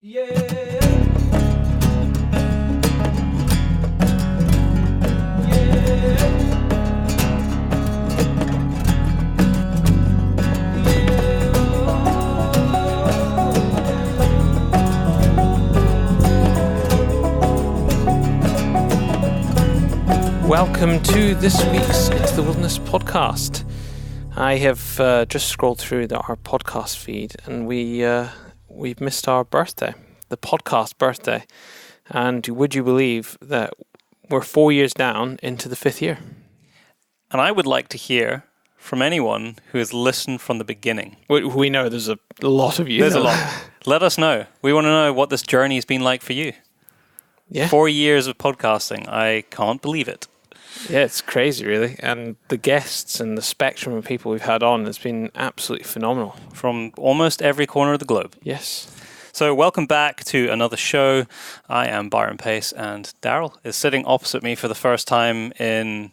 Yeah. Welcome to this week's Into the Wilderness podcast. I have just scrolled through our podcast feed, and we've missed our birthday, the podcast birthday. And would you believe that we're 4 years down into the 5th year? And I would like to hear from anyone who has listened from the beginning. We know there's a lot of you. There's a lot. Let us know. We want to know what this journey has been like for you. Yeah. 4 years of podcasting. I can't believe it. Yeah, it's crazy, really. And the guests and the spectrum of people we've had on has been absolutely phenomenal. From almost every corner of the globe. Yes. So welcome back to another show. I am Byron Pace, and Daryl is sitting opposite me for the first time in,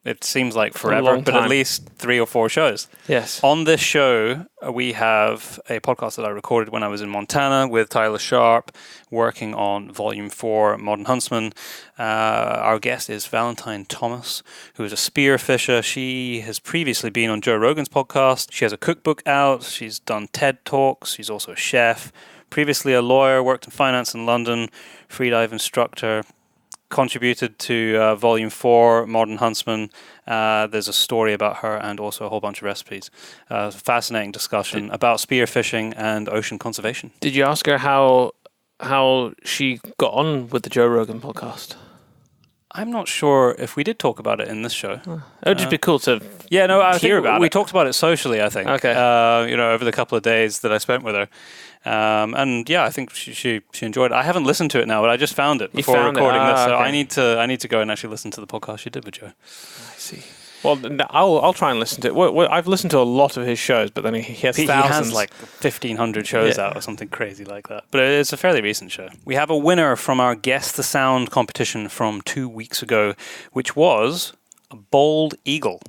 it seems like forever, but at least 3 or 4 shows. Yes. On this show, we have a podcast that I recorded when I was in Montana with Tyler Sharp, working on Volume 4, Modern Huntsman. Our guest is Valentine Thomas, who is a spearfisher. She has previously been on Joe Rogan's podcast. She has a cookbook out. She's done TED Talks. She's also a chef. Previously a lawyer, worked in finance in London, freedive instructor, contributed to Volume 4, Modern Huntsman. There's a story about her and also a whole bunch of recipes. Fascinating discussion about spearfishing and ocean conservation. Did you ask her how she got on with the Joe Rogan podcast? I'm not sure if we did talk about it in this show. It would just be cool to hear about it. We talked about it socially, I think. Okay. Over the couple of days that I spent with her. And yeah, I think she enjoyed it. I haven't listened to it now, but I just found it before recording this. So okay. I need to go and actually listen to the podcast you did with Joe. I see. Well, I'll try and listen to it. I've listened to a lot of his shows, but then he has thousands. He has like 1,500 shows out or something crazy like that. But it's a fairly recent show. We have a winner from our Guess the Sound competition from 2 weeks ago, which was a bald eagle.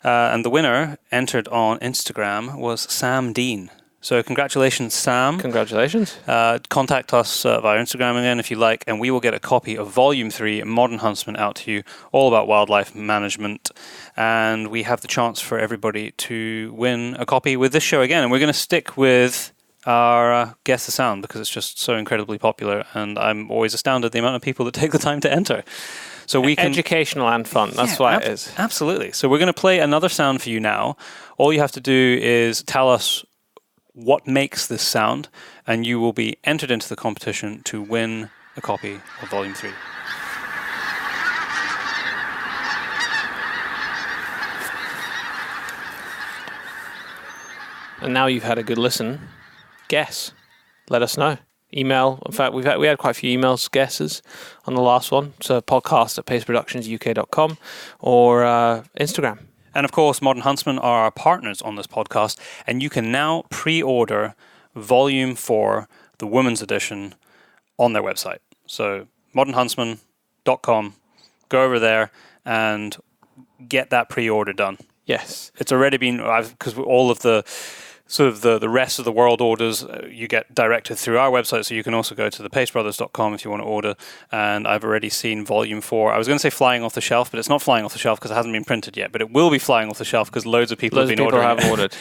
And the winner entered on Instagram was Sam Dean. So congratulations, Sam. Congratulations. Contact us via Instagram again if you like, and we will get a copy of Volume 3, Modern Huntsman, out to you, all about wildlife management. And we have the chance for everybody to win a copy with this show again. And we're going to stick with our Guess the Sound because it's just so incredibly popular, and I'm always astounded the amount of people that take the time to enter. So we can educational and fun. That's why it is. Absolutely. So we're going to play another sound for you now. All you have to do is tell us what makes this sound, and you will be entered into the competition to win a copy of Volume 3. And now you've had a good listen. Guess. Let us know. Email. In fact, we had quite a few emails guesses on the last one. So podcast@paceproductionsuk.com or Instagram. And of course, Modern Huntsman are our partners on this podcast, and you can now pre-order Volume 4, the Women's Edition, on their website. So modernhuntsman.com, go over there and get that pre-order done. Yes. It's already been, because all of the sort of the rest of the world orders you get directed through our website, so you can also go to thepacebrothers.com if you want to order. And I've already seen Volume 4. I was going to say flying off the shelf, but it's not flying off the shelf because it hasn't been printed yet. But it will be flying off the shelf because loads of people have been ordering. Have ordered.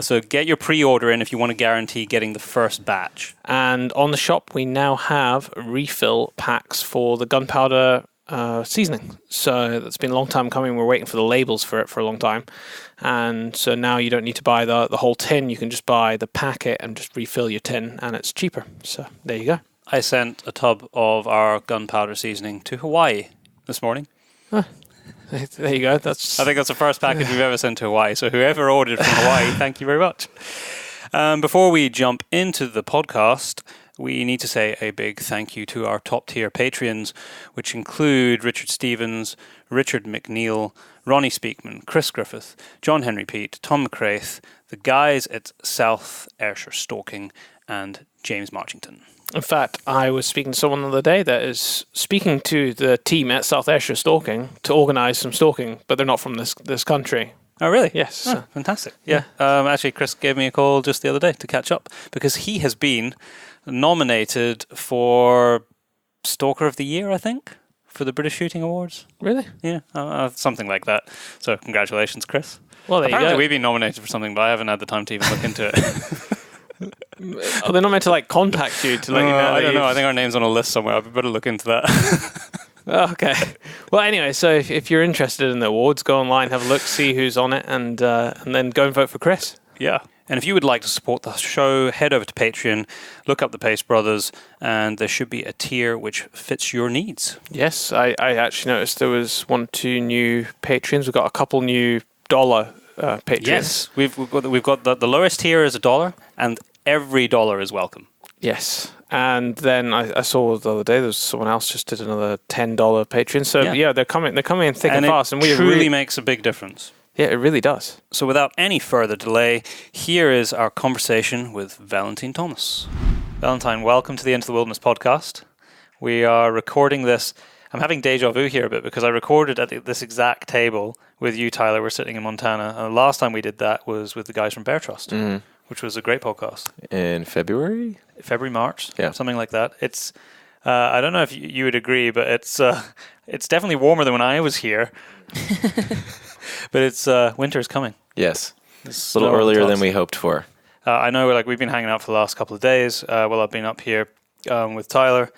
So get your pre-order in if you want to guarantee getting the first batch. And on the shop, we now have refill packs for the gunpowder seasoning. So that's been a long time coming. We're waiting for the labels for it for a long time. And so now you don't need to buy the whole tin. You can just buy the packet and just refill your tin, and it's cheaper. So there you go. I sent a tub of our gunpowder seasoning to Hawaii this morning. There you go. I think that's the first package we've ever sent to Hawaii. So whoever ordered from Hawaii, thank you very much. Before we jump into the podcast, we need to say a big thank you to our top-tier Patreons, which include Richard Stevens, Richard McNeil, Ronnie Speakman, Chris Griffith, John Henry Pete, Tom McCraith, the guys at South Ayrshire Stalking, and James Marchington. In fact, I was speaking to someone the other day that is speaking to the team at South Ayrshire Stalking to organise some stalking, but they're not from this country. Oh, really? Yes. Oh, fantastic. Yeah. Actually, Chris gave me a call just the other day to catch up because he has been nominated for Stalker of the Year, I think, for the British Shooting Awards. Really? Yeah, something like that. So congratulations, Chris. Well, there Apparently you go. we've been nominated for something, but I haven't had the time to even look into it. Oh, they're not meant to like contact you to let you know. I don't know. I think our name's on a list somewhere. I better look into that. Oh, okay. Well, anyway, so if you're interested in the awards, go online, have a look, see who's on it, and then go and vote for Chris. Yeah. And if you would like to support the show, head over to Patreon, look up the Pace Brothers, and there should be a tier which fits your needs. Yes, I actually noticed there was 1 or 2 new patrons. We've got a couple new dollar patrons. Yes, we've got the lowest tier is $1, and every dollar is welcome. Yes. And then I saw the other day there was someone else just did another $10 Patreon. So yeah, they're coming in thick and fast, and it truly makes a big difference. Yeah, it really does. So without any further delay, here is our conversation with Valentine Thomas. Valentine, welcome to the Into the Wilderness podcast. We are recording this. I'm having deja vu here a bit because I recorded at this exact table with you, Tyler. We're sitting in Montana. And the last time we did that was with the guys from Bear Trust, which was a great podcast. In February, March, yeah, something like that. It's I don't know if you would agree, but it's definitely warmer than when I was here. But it's winter's coming. Yes, it's a little earlier than we hoped for. I know we've been hanging out for the last couple of days while I've been up here with Tyler,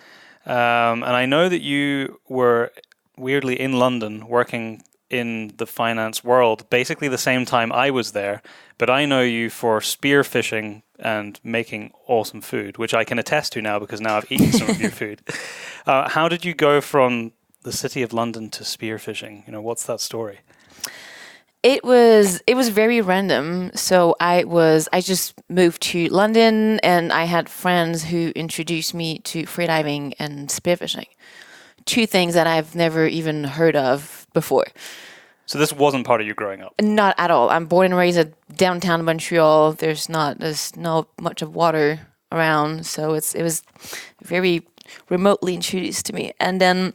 and I know that you were weirdly in London working in the finance world basically the same time I was there, but I know you for spearfishing and making awesome food, which I can attest to now because now I've eaten some of your food. How did you go from the city of London to spearfishing? What's that story? It was very random. So I just moved to London and I had friends who introduced me to freediving and spearfishing. 2 things that I've never even heard of before. So this wasn't part of you growing up? Not at all. I'm born and raised at downtown Montreal. There's not much of water around, so it was very remotely introduced to me. And then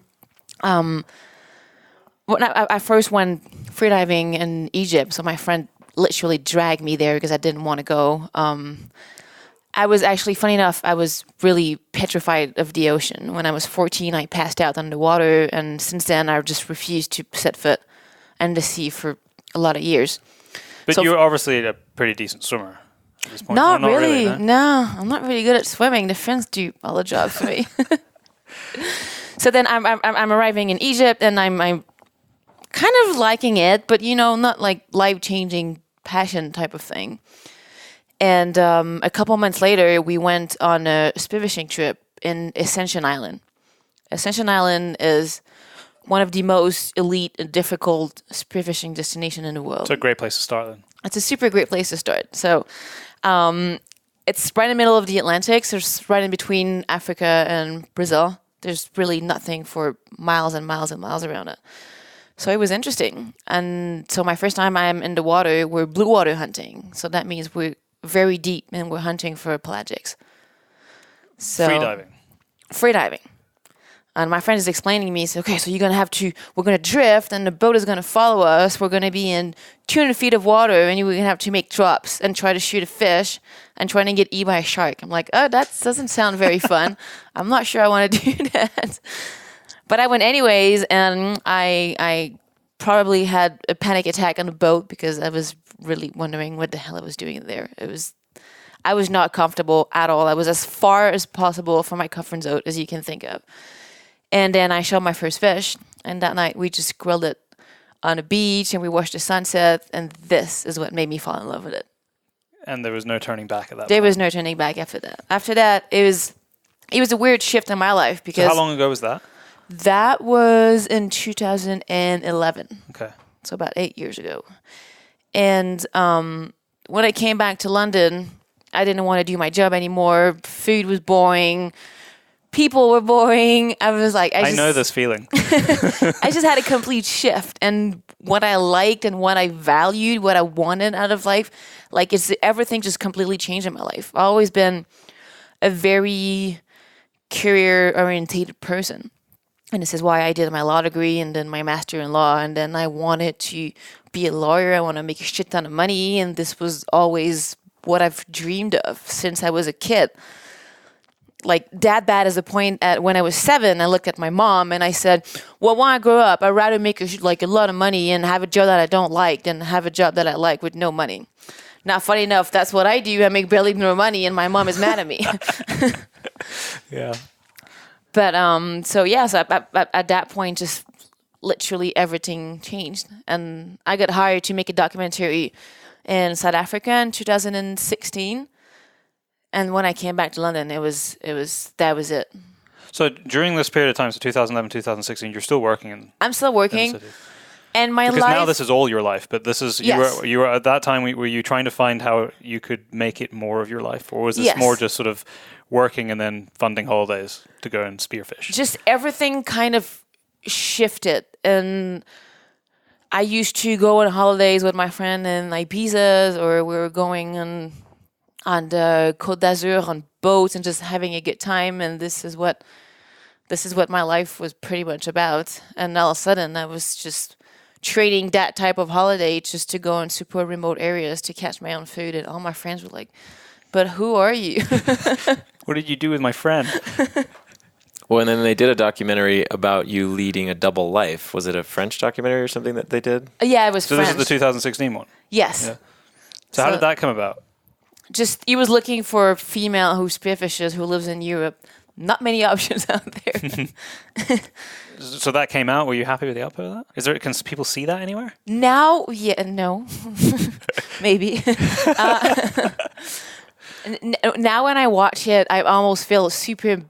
when I first went freediving in Egypt, so my friend literally dragged me there because I didn't want to go. I was actually, funny enough, I was really petrified of the ocean. When I was 14, I passed out underwater, and since then I just refused to set foot in the sea for a lot of years. But you're obviously a pretty decent swimmer at this point. Not really. No? No, I'm not really good at swimming. The fins do all the job for me. So then I'm arriving in Egypt, and I'm kind of liking it, but not like life-changing passion type of thing. And a couple months later, we went on a spearfishing trip in Ascension Island. Ascension Island is one of the most elite and difficult spearfishing destination in the world. It's a great place to start then. It's a super great place to start. So it's right in the middle of the Atlantic, so it's right in between Africa and Brazil. There's really nothing for miles and miles and miles around it. So it was interesting. And so my first time I'm in the water, we're blue water hunting. So that means we're very deep and we're hunting for pelagics. So Freediving. And my friend is explaining to me, so we're going to drift and the boat is going to follow us. We're going to be in 200 feet of water and we're going to have to make drops and try to shoot a fish and try to get eaten by a shark. I'm like, oh, that doesn't sound very fun. I'm not sure I want to do that. But I went anyways, and I probably had a panic attack on the boat because I was really wondering what the hell I was doing there. I was not comfortable at all. I was as far as possible from my comfort zone as you can think of. And then I shot my first fish, and that night we just grilled it on a beach, and we watched the sunset, and this is what made me fall in love with it. And there was no turning back at that point? There was no turning back after that. After that, it was a weird shift in my life because... So how long ago was that? That was in 2011. Okay. So about 8 years ago. And when I came back to London, I didn't want to do my job anymore. Food was boring. People were boring. I was like... I know this feeling. I just had a complete shift. And what I liked and what I valued, what I wanted out of life, everything just completely changed in my life. I've always been a very career-orientated person. And this is why I did my law degree and then my master in law. And then I wanted to be a lawyer. I want to make a shit ton of money. And this was always what I've dreamed of since I was a kid. like that bad as a point at when I was 7. I looked at my mom and I said, well, when I grow up, I'd rather make a lot of money and have a job that I don't like than have a job that I like with no money. Now, funny enough, that's what I do. I make barely no money and my mom is mad at me. Yeah. But so at that point, just literally everything changed. And I got hired to make a documentary in South Africa in 2016. And when I came back to London, that was it. So during this period of time, so 2011, 2016, you're still working I'm still working. And my because life... now this is all your life, but this is Yes. you were at that time. Were you trying to find how you could make it more of your life, or was this Yes. more just sort of working and then funding holidays to go and spearfish? Just everything kind of shifted, and I used to go on holidays with my friend in Ibiza, or we were going on the Côte d'Azur on boats and just having a good time, and this is what my life was pretty much about. And all of a sudden, I was just trading that type of holiday just to go in super remote areas to catch my own food, and all my friends were like, "But who are you?" What did you do with my friend? Well, and then they did a documentary about you leading a double life. Was it a French documentary or something that they did? Yeah, it was So French. this is the 2016 one. Yes. Yeah. So how did that come about? Just he was looking for a female who spearfishes who lives in Europe. Not many options out there. So that came out. Were you happy with the output of that? Is there? Can people see that anywhere? Now, yeah, no, maybe. Now when I watch it, I almost feel super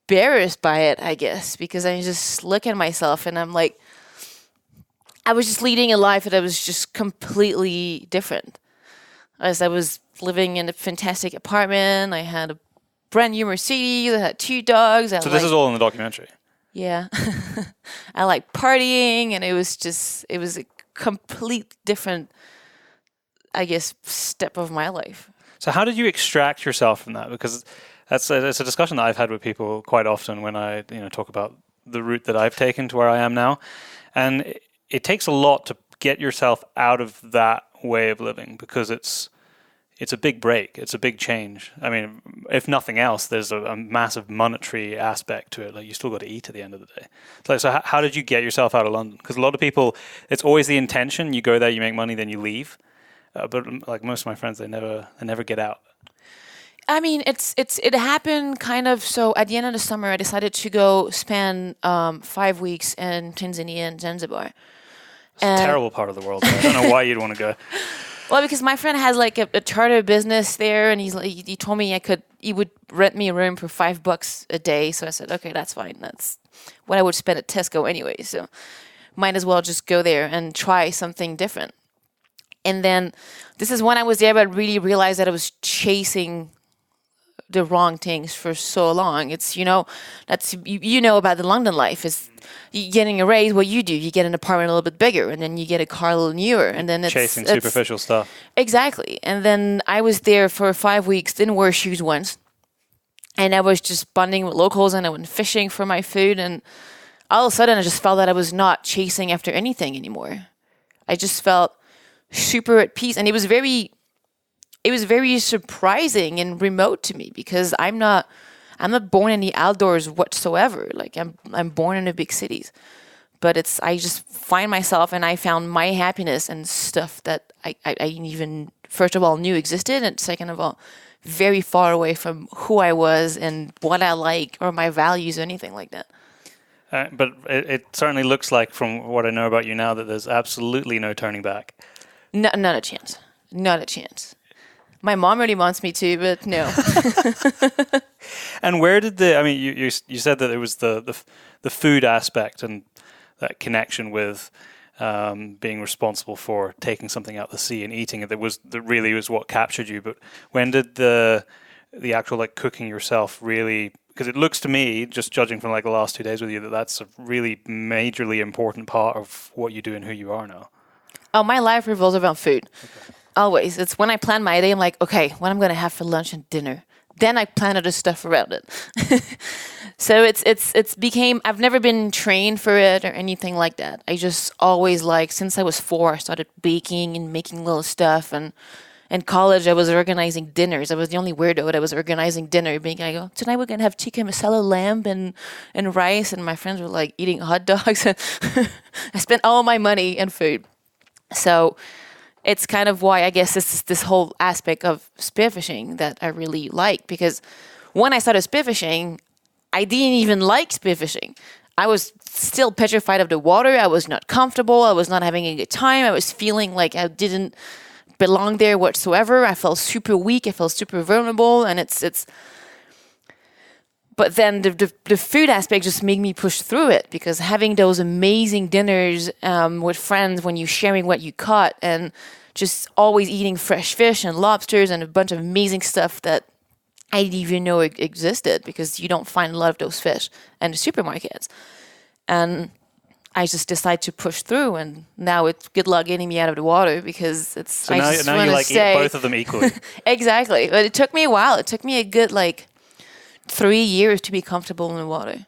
embarrassed by it, I guess, because I just look at myself and I'm like, I was just leading a life that was just completely different. As I was living in a fantastic apartment, I had a brand new Mercedes, I had 2 dogs. So this is all in the documentary. Yeah. I like partying, and it was a complete different, I guess, step of my life. So how did you extract yourself from that? Because it's a discussion that I've had with people quite often when I talk about the route that I've taken to where I am now. And it takes a lot to get yourself out of that way of living, because it's a big break. It's a big change. I mean, if nothing else, there's a massive monetary aspect to it. Like, you still got to eat at the end of the day. So how did you get yourself out of London? Because a lot of people, it's always the intention. You go there, you make money, then you leave. But like most of my friends, they never get out. I mean, it happened kind of. So at the end of the summer, I decided to go spend 5 weeks in Tanzania and Zanzibar. It's a terrible part of the world. I don't know why you'd want to go. Well, because my friend has like a charter business there, and he told me he would rent me a room for $5 a day. So I said, okay, that's fine. That's what I would spend at Tesco anyway. So might as well just go there and try something different. And then this is when I was there, but I really realized that I was chasing the wrong things for so long. It's, that's, you know about the London life is you getting a raise. What you do, you get an apartment a little bit bigger, and then you get a car a little newer, and then it's chasing superficial stuff. Exactly. And then I was there for 5 weeks, didn't wear shoes once, and I was just bonding with locals, and I went fishing for my food, and all of a sudden I just felt that I was not chasing after anything anymore. I just felt super at peace, and it was very surprising and remote to me, because I'm not born in the outdoors whatsoever. Like I'm born in the big cities, but I just find myself, and I found my happiness and stuff that I even first of all knew existed, and second of all very far away from who I was and what I like or my values or anything like that. But it certainly looks like, from what I know about you now, that there's absolutely no turning back. No, not a chance. Not a chance. My mom really wants me to, but no. And where did you said that it was the food aspect and that connection with being responsible for taking something out of the sea and eating it that really was what captured you. But when did the actual like cooking yourself really? Because it looks to me, just judging from like the last 2 days with you, that's a really majorly important part of what you do and who you are now. Oh, my life revolves around food. Okay. Always. It's when I plan my day, I'm like, okay, what I'm going to have for lunch and dinner. Then I plan other stuff around it. So it's became, I've never been trained for it or anything like that. I just always since I was 4, I started baking and making little stuff. And in college, I was organizing dinners. I was the only weirdo that was organizing dinner, being like, oh, tonight we're going to have tikka masala lamb and rice. And my friends were like eating hot dogs. I spent all my money in food. So it's kind of why I guess this whole aspect of spearfishing that I really like. Because when I started spearfishing, I didn't even like spearfishing. I was still petrified of the water. I was not comfortable. I was not having a good time. I was feeling like I didn't belong there whatsoever. I felt super weak. I felt super vulnerable. And it's. But then the food aspect just made me push through it, because having those amazing dinners with friends when you're sharing what you caught and just always eating fresh fish and lobsters and a bunch of amazing stuff that I didn't even know it existed, because you don't find a lot of those fish in the supermarkets. And I just decided to push through, and now it's good luck getting me out of the water, because it's. So now you like eat both of them equally. Exactly, but it took me a while. It took me a good 3 years to be comfortable in the water.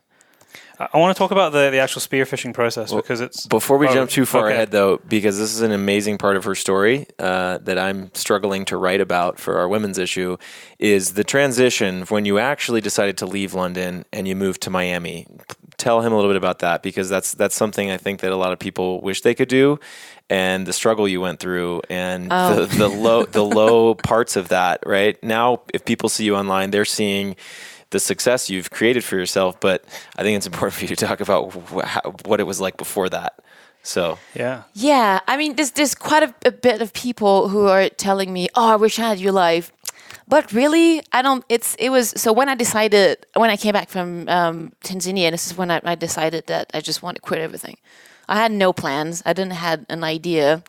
I want to talk about the actual spearfishing process, because it's... Before we jump too far ahead, though, because this is an amazing part of her story that I'm struggling to write about for our women's issue, is the transition when you actually decided to leave London and you moved to Miami. Tell him a little bit about that, because that's something I think that a lot of people wish they could do, and the struggle you went through, and the low parts of that. Right now, if people see you online, they're seeing the success you've created for yourself, but I think it's important for you to talk about what it was like before that. So yeah. I mean, there's quite a bit of people who are telling me, "Oh, I wish I had your life," but really, I don't. It was so when I came back from Tanzania, this is when I decided that I just want to quit everything. I had no plans. I didn't have an idea.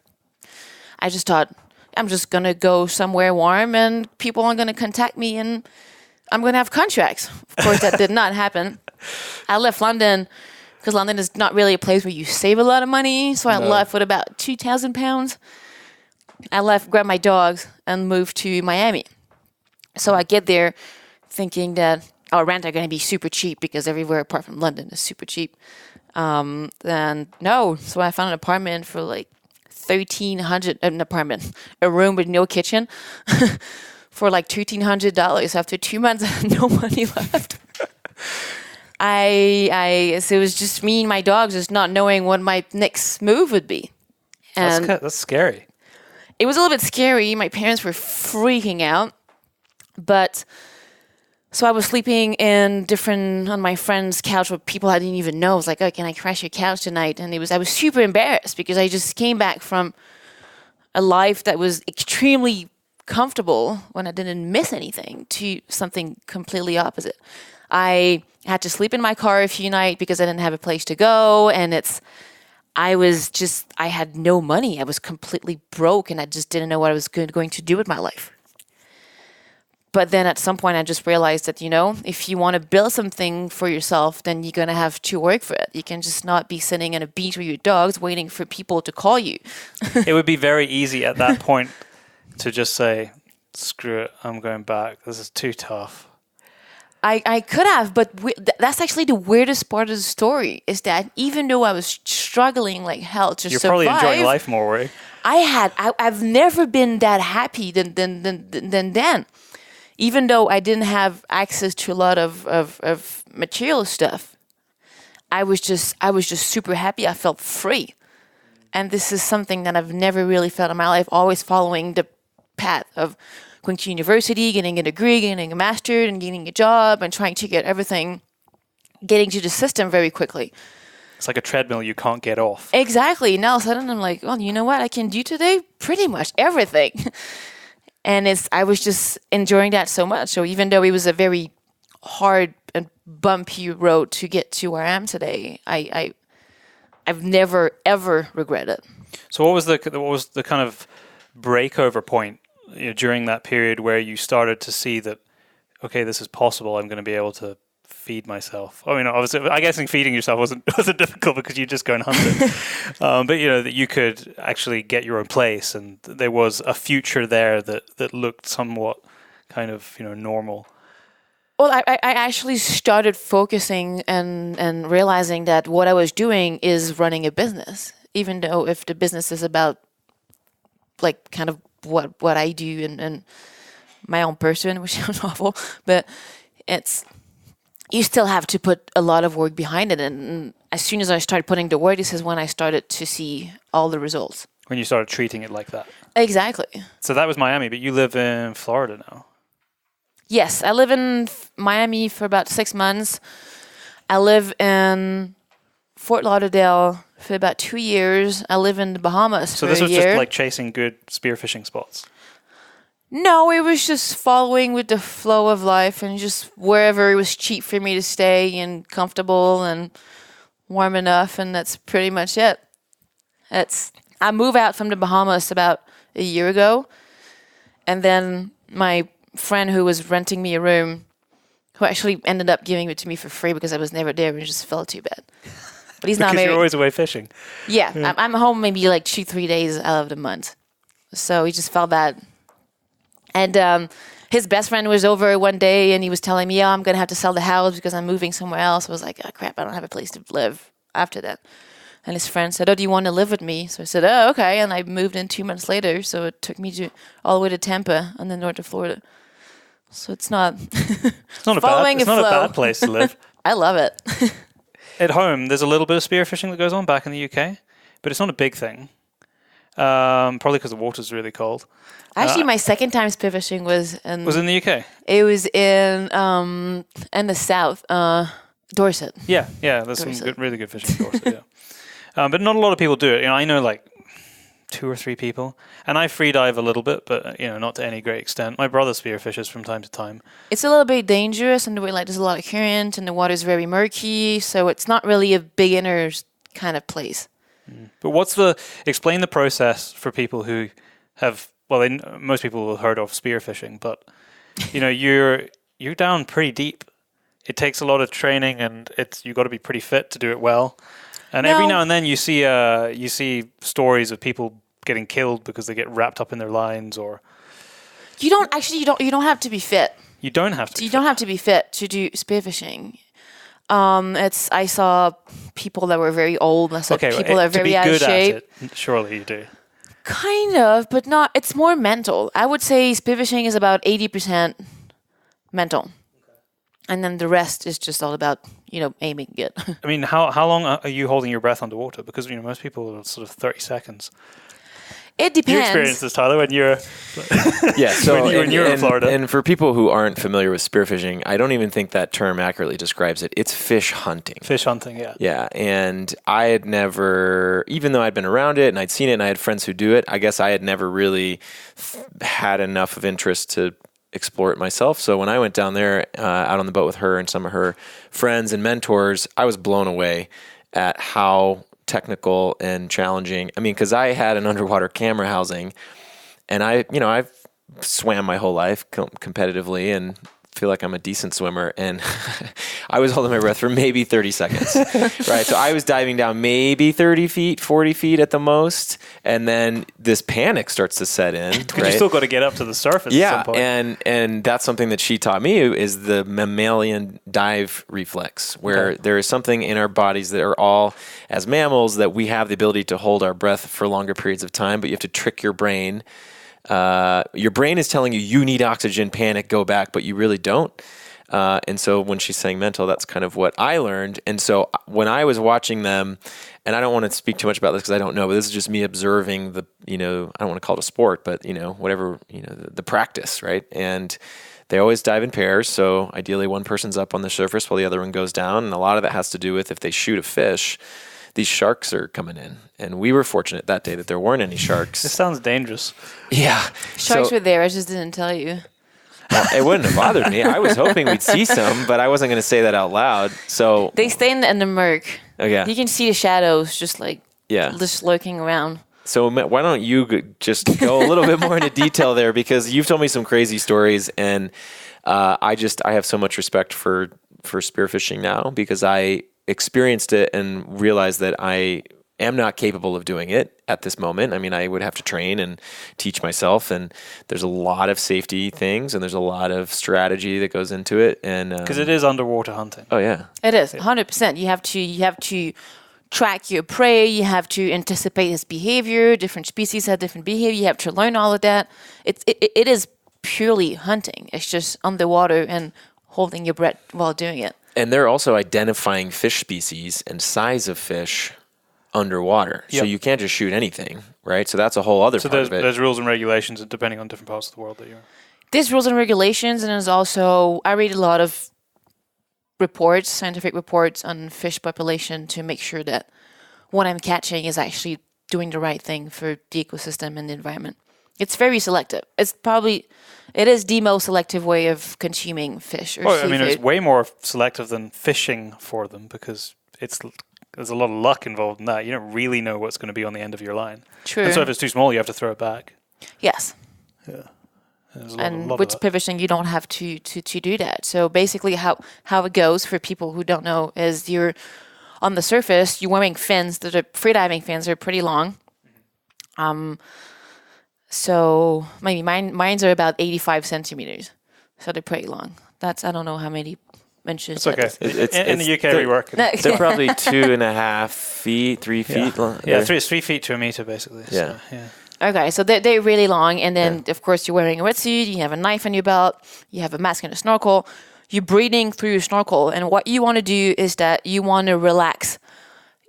I just thought, I'm just gonna go somewhere warm, and people are gonna contact me, and I'm going to have contracts. Of course, that did not happen. I left London because London is not really a place where you save a lot of money. So I left with about £2,000. I left, grabbed my dogs, and moved to Miami. So I get there thinking that our rent are going to be super cheap, because everywhere apart from London is super cheap. Then no. So I found an apartment for $1,300, an apartment, a room with no kitchen. For $1,300 after 2 months. I had no money left. So it was just me and my dogs, just not knowing what my next move would be. And that's scary. It was a little bit scary. My parents were freaking out. But so I was sleeping on my friend's couch with people I didn't even know. I was like, "Oh, can I crash your couch tonight?" And I was super embarrassed, because I just came back from a life that was extremely comfortable, when I didn't miss anything, to something completely opposite. I had to sleep in my car a few nights because I didn't have a place to go, and I had no money. I was completely broke, and I just didn't know what I was going to do with my life. But then at some point I just realized that, if you want to build something for yourself, then you're going to have to work for it. You can just not be sitting on a beach with your dogs waiting for people to call you. It would be very easy at that point to just say, "Screw it, I'm going back. This is too tough." I could have, but that's actually the weirdest part of the story, is that even though I was struggling like hell to survive, you're probably enjoying life more, right? I've never been that happy than then. Even though I didn't have access to a lot of material stuff, I was just super happy. I felt free. And this is something that I've never really felt in my life, always following the path of going to university, getting a degree, getting a master's, and getting a job, and trying to get everything, getting to the system very quickly. It's like a treadmill you can't get off. Exactly. Now, suddenly I'm like, well, you know what I can do today? Pretty much everything. And I was just enjoying that so much. So even though it was a very hard and bumpy road to get to where I am today, I've never ever regretted. So what was the kind of breakover point during that period where you started to see that, okay, this is possible. I'm going to be able to feed myself. I mean, obviously, I guess feeding yourself wasn't difficult because you just go and hunt it. But that you could actually get your own place, and there was a future there that looked somewhat kind of normal. Well, I actually started focusing and realizing that what I was doing is running a business, even though if the business is about kind of what I do and my own person, which sounds awful, but you still have to put a lot of work behind it. And as soon as I started putting the work, this is when I started to see all the results. When you started treating it like that. Exactly. So that was Miami, but you live in Florida now. Yes, I live in Miami for about 6 months. I live in Fort Lauderdale for about 2 years. I live in the Bahamas for a year. So this was just like chasing good spearfishing spots? No, it was just following with the flow of life and just wherever it was cheap for me to stay and comfortable and warm enough, and that's pretty much it. I moved out from the Bahamas about a year ago, and then my friend who was renting me a room, who actually ended up giving it to me for free because I was never there and it just felt too bad. But he's not because married. you're always away fishing. Yeah. I'm home maybe like 2-3 days out of the month. So he just felt bad. And his best friend was over one day and he was telling me, I'm going to have to sell the house because I'm moving somewhere else. I was like, oh, crap, I don't have a place to live after that. And his friend said, do you want to live with me? So I said, oh, okay. And I moved in 2 months later. So it took me all the way to Tampa and then north of Florida. So it's not It's not a bad place to live. I love it. At home, there's a little bit of spearfishing that goes on back in the UK, but it's not a big thing. Probably because the water's really cold. Actually, my second time spearfishing was in the UK. It was in the south, Dorset. Yeah, there's some really good fishing in Dorset. Yeah, but not a lot of people do it. I know like 2 or 3 people, and I free dive a little bit, but not to any great extent. My brother spearfishes from time to time. It's a little bit dangerous in the way like there's a lot of current and the water's very murky, so it's not really a beginner's kind of place. But explain the process for people who have, most people will have heard of spearfishing, but you're down pretty deep. It takes a lot of training, and you got to be pretty fit to do it well. And every now and then you see stories of people getting killed because they get wrapped up in their lines, or you don't have to be fit. You don't have to. You don't have to be fit to do spearfishing. I saw people that were very old. I saw people that are very out of shape. At it, surely you do. Kind of, but not. It's more mental. I would say spearfishing is about 80% mental, and then the rest is just all about aiming good. I mean, how long are you holding your breath underwater? Because most people are sort of 30 seconds. It depends. You experienced this, Tyler, when you're so when you're in Florida. And for people who aren't familiar with spearfishing, I don't even think that term accurately describes it. It's fish hunting. Fish hunting, yeah. Yeah, and I had never, even though I'd been around it and I'd seen it and I had friends who do it, I guess I had never really had enough of interest to explore it myself. So when I went down there out on the boat with her and some of her friends and mentors, I was blown away at how technical and challenging. I mean, because I had an underwater camera housing, and I've swam my whole life competitively and feel like I'm a decent swimmer, and I was holding my breath for maybe 30 seconds, right? So I was diving down maybe 30 feet, 40 feet at the most, and then this panic starts to set in. Because you still got to get up to the surface at some point. And that's something that she taught me is the mammalian dive reflex, where there is something in our bodies that are all, as mammals, that we have the ability to hold our breath for longer periods of time, but you have to trick your brain. Your brain is telling you need oxygen, panic, go back, but you really don't. And so when she's saying mental, that's kind of what I learned. And so when I was watching them, and I don't want to speak too much about this because I don't know, but this is just me observing I don't want to call it a sport, but whatever, the practice, right? And they always dive in pairs. So ideally one person's up on the surface while the other one goes down. And a lot of that has to do with if they shoot a fish, these sharks are coming in. And we were fortunate that day that there weren't any sharks. This sounds dangerous. Yeah. Sharks were there. I just didn't tell you. It wouldn't have bothered me. I was hoping we'd see some, but I wasn't going to say that out loud. So they stay in the murk. Okay. You can see the shadows just just lurking around. So why don't you just go a little bit more into detail there, because you've told me some crazy stories, and I have so much respect for spearfishing now, because I experienced it and realized that I am not capable of doing it at this moment. I mean, I would have to train and teach myself, and there's a lot of safety things and there's a lot of strategy that goes into it. And because it is underwater hunting. Oh yeah, it is 100%. You have to track your prey. You have to anticipate his behavior. Different species have different behavior. You have to learn all of that. It is purely hunting. It's just underwater and holding your breath while doing it. And they're also identifying fish species and size of fish underwater. Yep. So you can't just shoot anything, right? So that's a whole other part of it. There's rules and regulations depending on different parts of the world that you're. There's rules and regulations, and there's also, I read a lot of reports, scientific reports on fish population to make sure that what I'm catching is actually doing the right thing for the ecosystem and the environment. It's very selective. It is the most selective way of consuming fish or seafood. I mean, it's way more selective than fishing for them because there's a lot of luck involved in that. You don't really know what's going to be on the end of your line. True. And so if it's too small, you have to throw it back. Yes. Yeah. And with spearfishing, you don't have to do that. So basically how it goes for people who don't know is you're on the surface, you're wearing fins. The freediving fins are pretty long. So maybe mine's are about 85 centimeters. So they're pretty long. I don't know how many inches. It's okay. In the UK, we work. They're probably 2.5 feet, 3 feet long. Yeah, 3 feet to a meter, basically. Yeah. So, yeah. Okay, so they're really long, and then of course you're wearing a wetsuit, you have a knife on your belt, you have a mask and a snorkel, you're breathing through your snorkel, and what you want to do is that you want to relax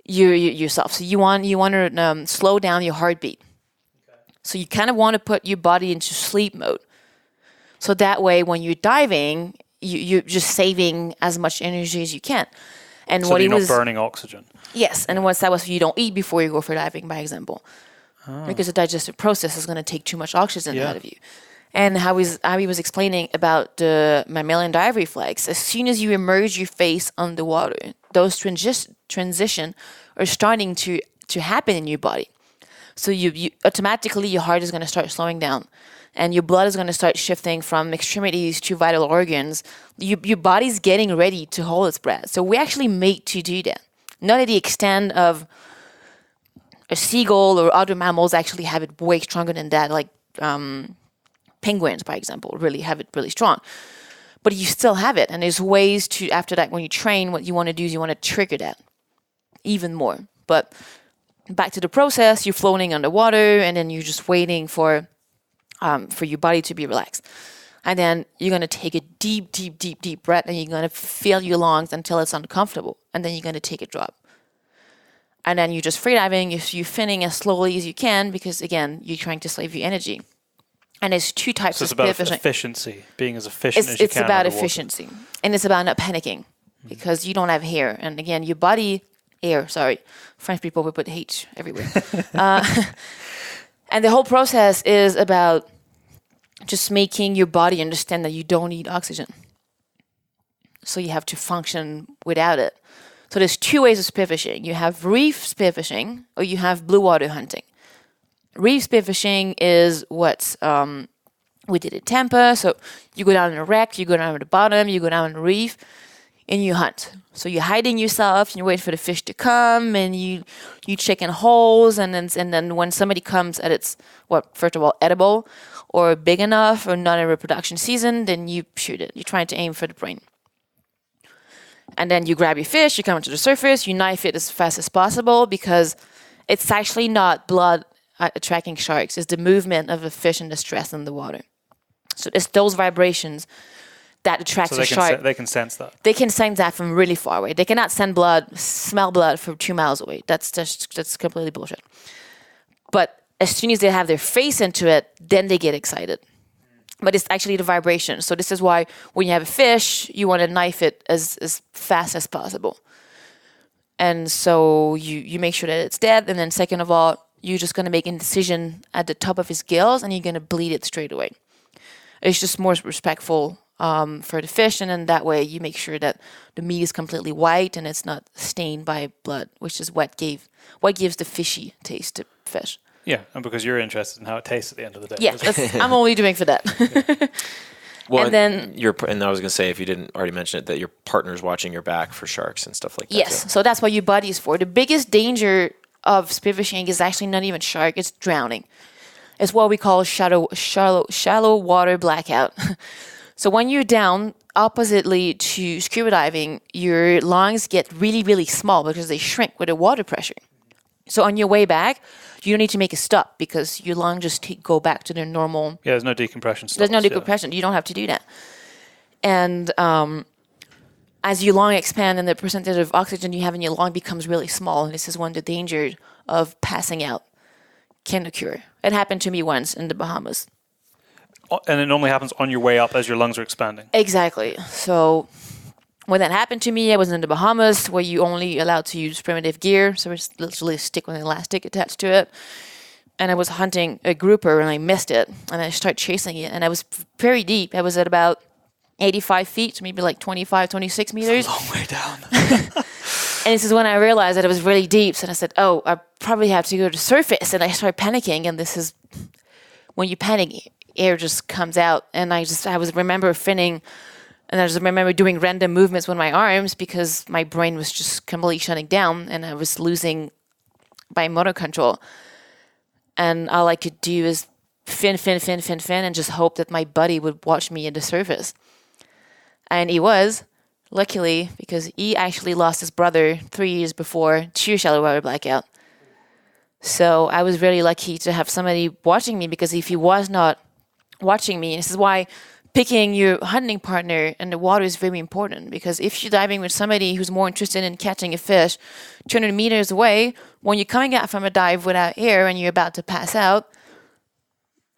yourself. So you want to slow down your heartbeat. Okay. So you kind of want to put your body into sleep mode. So that way, when you're diving, you're just saving as much energy as you can. And so what you're not burning oxygen. Yes, and what that was, you don't eat before you go for diving, by example. Because the digestive process is going to take too much oxygen out of you. And how he was explaining about the mammalian dive reflex, as soon as you immerse your face underwater, those transition are starting to happen in your body. So you automatically, your heart is going to start slowing down. And your blood is going to start shifting from extremities to vital organs. Your body's getting ready to hold its breath. So we're actually made to do that. Not at the extent of a seagull or other mammals actually have it way stronger than that, like penguins, for example, really have it really strong. But you still have it, and there's ways to, after that, when you train, what you want to do is you want to trigger that even more. But back to the process, you're floating underwater, and then you're just waiting for your body to be relaxed. And then you're going to take a deep, deep, deep, deep breath, and you're going to fill your lungs until it's uncomfortable, and then you're going to take a drop. And then you're just freediving, you're finning as slowly as you can because, again, you're trying to save your energy. And there's two types of spearfishing. So it's about efficiency, being as efficient as you can. It's about efficiency. And it's about not panicking because you don't have hair. And again, your body, French people would put H everywhere. And the whole process is about just making your body understand that you don't need oxygen. So you have to function without it. So there's two ways of spearfishing. You have reef spearfishing or you have blue water hunting. Reef spearfishing is what we did at Tampa. So you go down in a wreck, you go down at the bottom, you go down in the reef, and you hunt. So you're hiding yourself, and you wait for the fish to come, and you check in holes, and then when somebody comes at its, first of all, edible or big enough or not in reproduction season, then you shoot it. You're trying to aim for the brain. And then you grab your fish, you come to the surface, you knife it as fast as possible because it's actually not blood attracting sharks. It's the movement of a fish in distress in the water. So it's those vibrations that attracts a shark. They can sense that. They can sense that from really far away. They cannot smell blood from 2 miles away. That's completely bullshit. But as soon as they have their face into it, then they get excited. But it's actually the vibration. So this is why when you have a fish, you want to knife it as fast as possible. And so you make sure that it's dead. And then second of all, you're just going to make an incision at the top of his gills and you're going to bleed it straight away. It's just more respectful for the fish. And then that way you make sure that the meat is completely white and it's not stained by blood, which is what gives the fishy taste to fish. Yeah, and because you're interested in how it tastes at the end of the day. Yeah, I'm only doing for that. Yeah. Well, and I was going to say, if you didn't already mention it, that your partner's watching your back for sharks and stuff like that. Yes, so that's what your body is for. The biggest danger of spearfishing is actually not even shark, it's drowning. It's what we call shallow water blackout. So when you're down oppositely to scuba diving, your lungs get really, really small because they shrink with the water pressure. So on your way back, you don't need to make a stop because your lungs just go back to their normal. Yeah, there's no decompression stops. There's no decompression. You don't have to do that. And as your lung expand and the percentage of oxygen you have in your lung becomes really small, and this is when the danger of passing out can occur. It happened to me once in the Bahamas. And it normally happens on your way up as your lungs are expanding. Exactly. So when that happened to me, I was in the Bahamas where you only allowed to use primitive gear. So it's literally a stick with an elastic attached to it. And I was hunting a grouper and I missed it. And I started chasing it. And I was very deep. I was at about 85 feet, maybe like 25, 26 meters. It's a long way down. And this is when I realized that it was really deep. So I said, oh, I probably have to go to the surface. And I started panicking. And this is when you panic, air just comes out. And I remember finning, and I just remember doing random movements with my arms because my brain was just completely shutting down and I was losing my motor control. And all I could do is fin, and just hope that my buddy would watch me at the surface. And he was, luckily, because he actually lost his brother 3 years before to shallow water blackout. So I was really lucky to have somebody watching me, because if he was not watching me, and this is why picking your hunting partner in the water is very important, because if you're diving with somebody who's more interested in catching a fish 200 meters away, when you're coming out from a dive without air and you're about to pass out,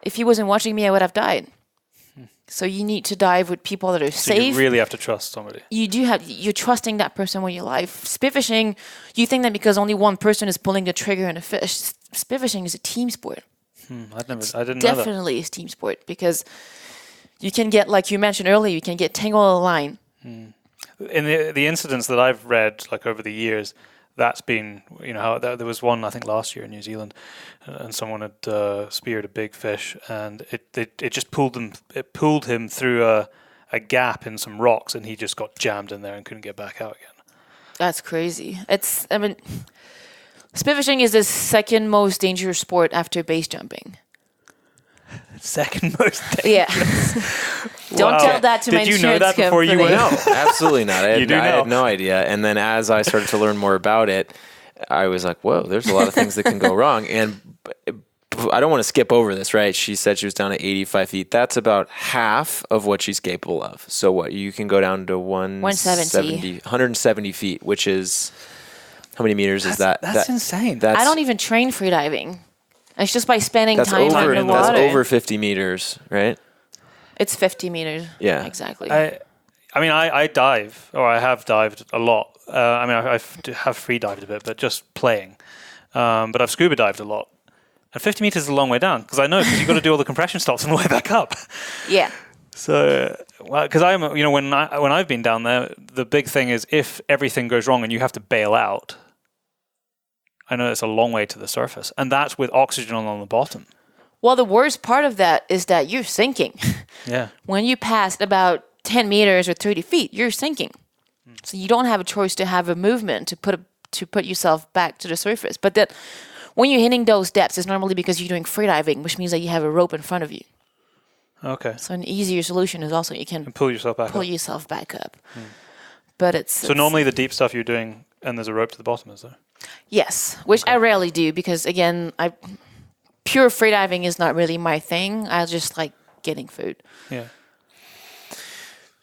if he wasn't watching me, I would have died. So you need to dive with people that are safe. You really have to trust somebody. You're trusting that person with your life. Spearfishing, you think that because only one person is pulling the trigger on a fish. Spearfishing is a team sport. I didn't know that. Definitely a team sport, because you can get, like you mentioned earlier, you can get tangled on a line. In the incidents that I've read, like over the years, that's been, there was one, I think, last year in New Zealand, and someone had speared a big fish, and it just pulled him through a gap in some rocks, and he just got jammed in there and couldn't get back out again. That's crazy. Spearfishing is the second most dangerous sport after base jumping. Second most dangerous. Yeah. Don't tell that to my insurance company. Did you know that before you went out? Absolutely not. I had no idea. And then as I started to learn more about it, I was like, whoa, there's a lot of things that can go wrong. And I don't want to skip over this, right? She said she was down at 85 feet. That's about half of what she's capable of. So what? You can go down to 170 feet, which is, how many meters is that? That's insane. I don't even train freediving. It's just by spending time in the water. That's over 50 meters, right? It's 50 meters. Yeah. Exactly. I dive, or I have dived a lot. I have free dived a bit, but just playing. But I've scuba dived a lot. And 50 meters is a long way down, because you've got to do all the compression stops on the way back up. Yeah. So, because when I've been down there, the big thing is if everything goes wrong and you have to bail out, I know it's a long way to the surface, and that's with oxygen on the bottom. Well, the worst part of that is that you're sinking. Yeah. When you pass about 10 meters or 30 feet, you're sinking. So you don't have a choice to have a movement to put yourself back to the surface. But that when you're hitting those depths, it's normally because you're doing freediving, which means that you have a rope in front of you. Okay. So an easier solution is also you can pull yourself back up. But it's normally the deep stuff you're doing, and there's a rope to the bottom, is there? Yes, which I rarely do, because again, pure freediving is not really my thing. I just like getting food. Yeah.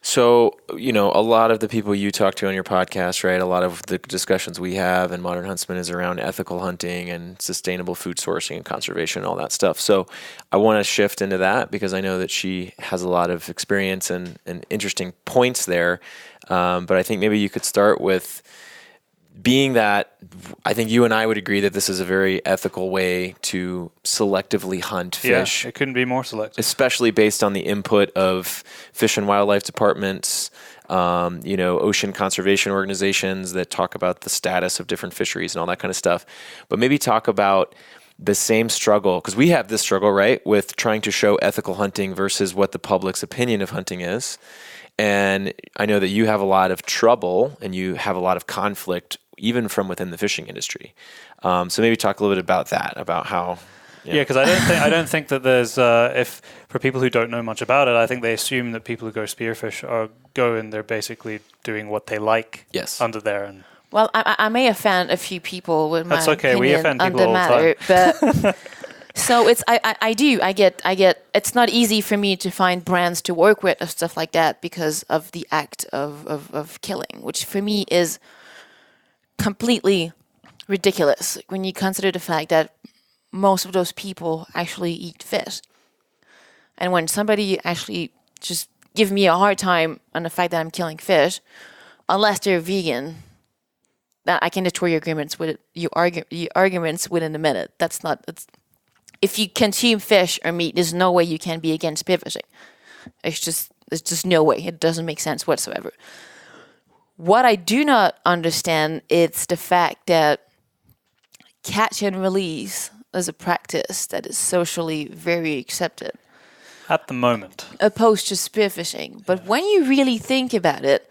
So, a lot of the people you talk to on your podcast, right? A lot of the discussions we have in Modern Huntsman is around ethical hunting and sustainable food sourcing and conservation and all that stuff. So I want to shift into that, because I know that she has a lot of experience and interesting points there. But I think maybe you could start with, being that I think you and I would agree that this is a very ethical way to selectively hunt fish. Yeah, it couldn't be more selective. Especially based on the input of Fish and Wildlife departments, ocean conservation organizations that talk about the status of different fisheries and all that kind of stuff. But maybe talk about the same struggle, because we have this struggle, right, with trying to show ethical hunting versus what the public's opinion of hunting is. And I know that you have a lot of trouble and you have a lot of conflict even from within the fishing industry. So maybe talk a little bit about that, about how Yeah, because I don't think that there's if for people who don't know much about it, I think they assume that people who go spearfish go and they're basically doing what they like under there. And well, I may offend a few people with my that's okay. We offend people all matter, the time. But so it's I get it's not easy for me to find brands to work with or stuff like that because of the act of killing, which for me is completely ridiculous when you consider the fact that most of those people actually eat fish. And when somebody actually just give me a hard time on the fact that I'm killing fish, unless they're vegan, that I can destroy your arguments within a minute. If you consume fish or meat, there's no way you can be against spearfishing. It's just no way. It doesn't make sense whatsoever. What I do not understand is the fact that catch and release is a practice that is socially very accepted. At the moment. Opposed to spearfishing. But when you really think about it,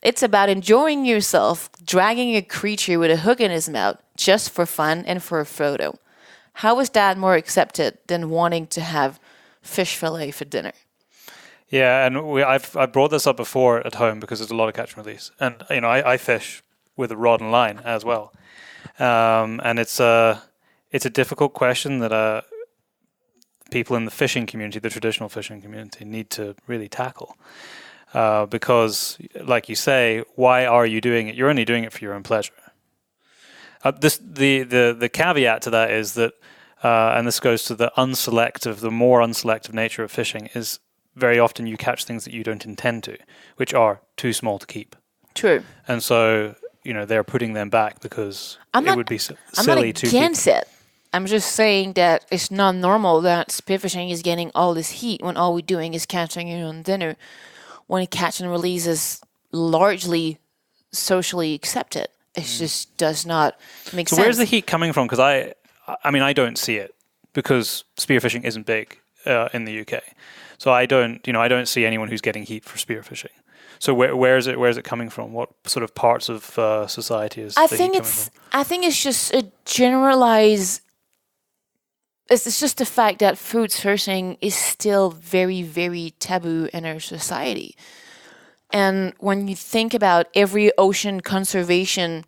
it's about enjoying yourself, dragging a creature with a hook in his mouth just for fun and for a photo. How is that more accepted than wanting to have fish fillet for dinner? Yeah, and I've brought this up before at home because there's a lot of catch and release. And, I fish with a rod and line as well. And it's a difficult question that people in the fishing community, the traditional fishing community, need to really tackle. Because, like you say, why are you doing it? You're only doing it for your own pleasure. The caveat to that is that, and this goes to the more unselective nature of fishing, is very often you catch things that you don't intend to, which are too small to keep. True. And so, they're putting them back because it would be silly to keep. I'm not against it. I'm just saying that it's not normal that spearfishing is getting all this heat when all we're doing is catching your own dinner, when catch and release is largely socially accepted. It just does not make sense. So where's the heat coming from? Because I don't see it because spearfishing isn't big in the UK. So I don't see anyone who's getting heat for spearfishing. So where is it coming from? What sort of parts of society is the heat coming from? I think it's just a generalized. It's just the fact that food sourcing is still very, very taboo in our society. And when you think about every ocean conservation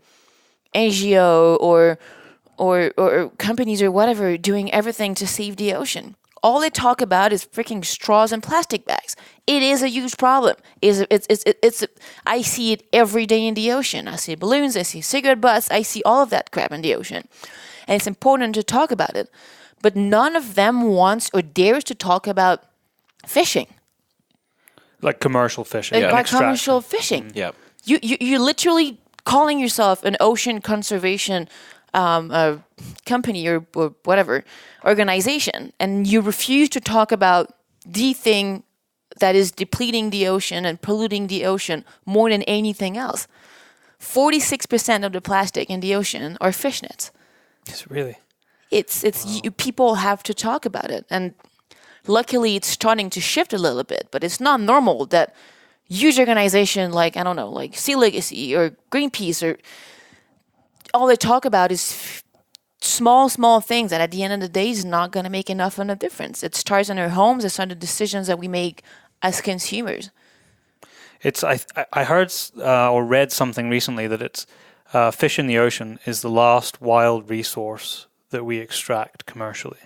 NGO or companies or whatever doing everything to save the ocean, all they talk about is freaking straws and plastic bags. It is a huge problem. I see it every day in the ocean. I see balloons, I see cigarette butts, I see all of that crap in the ocean. And it's important to talk about it. But none of them wants or dares to talk about fishing. Like commercial fishing. Like commercial fishing. Yeah. You're literally calling yourself an ocean conservation company or whatever organization, and you refuse to talk about the thing that is depleting the ocean and polluting the ocean more than anything else. 46% of the plastic in the ocean are fish nets. It's really... People have to talk about it, and luckily it's starting to shift a little bit, but it's not normal that huge organization like Sea Legacy or Greenpeace or all they talk about is small things that at the end of the day is not going to make enough of a difference. It starts in our homes. It's on the decisions that we make as consumers. I heard or read something recently that it's fish in the ocean is the last wild resource that we extract commercially.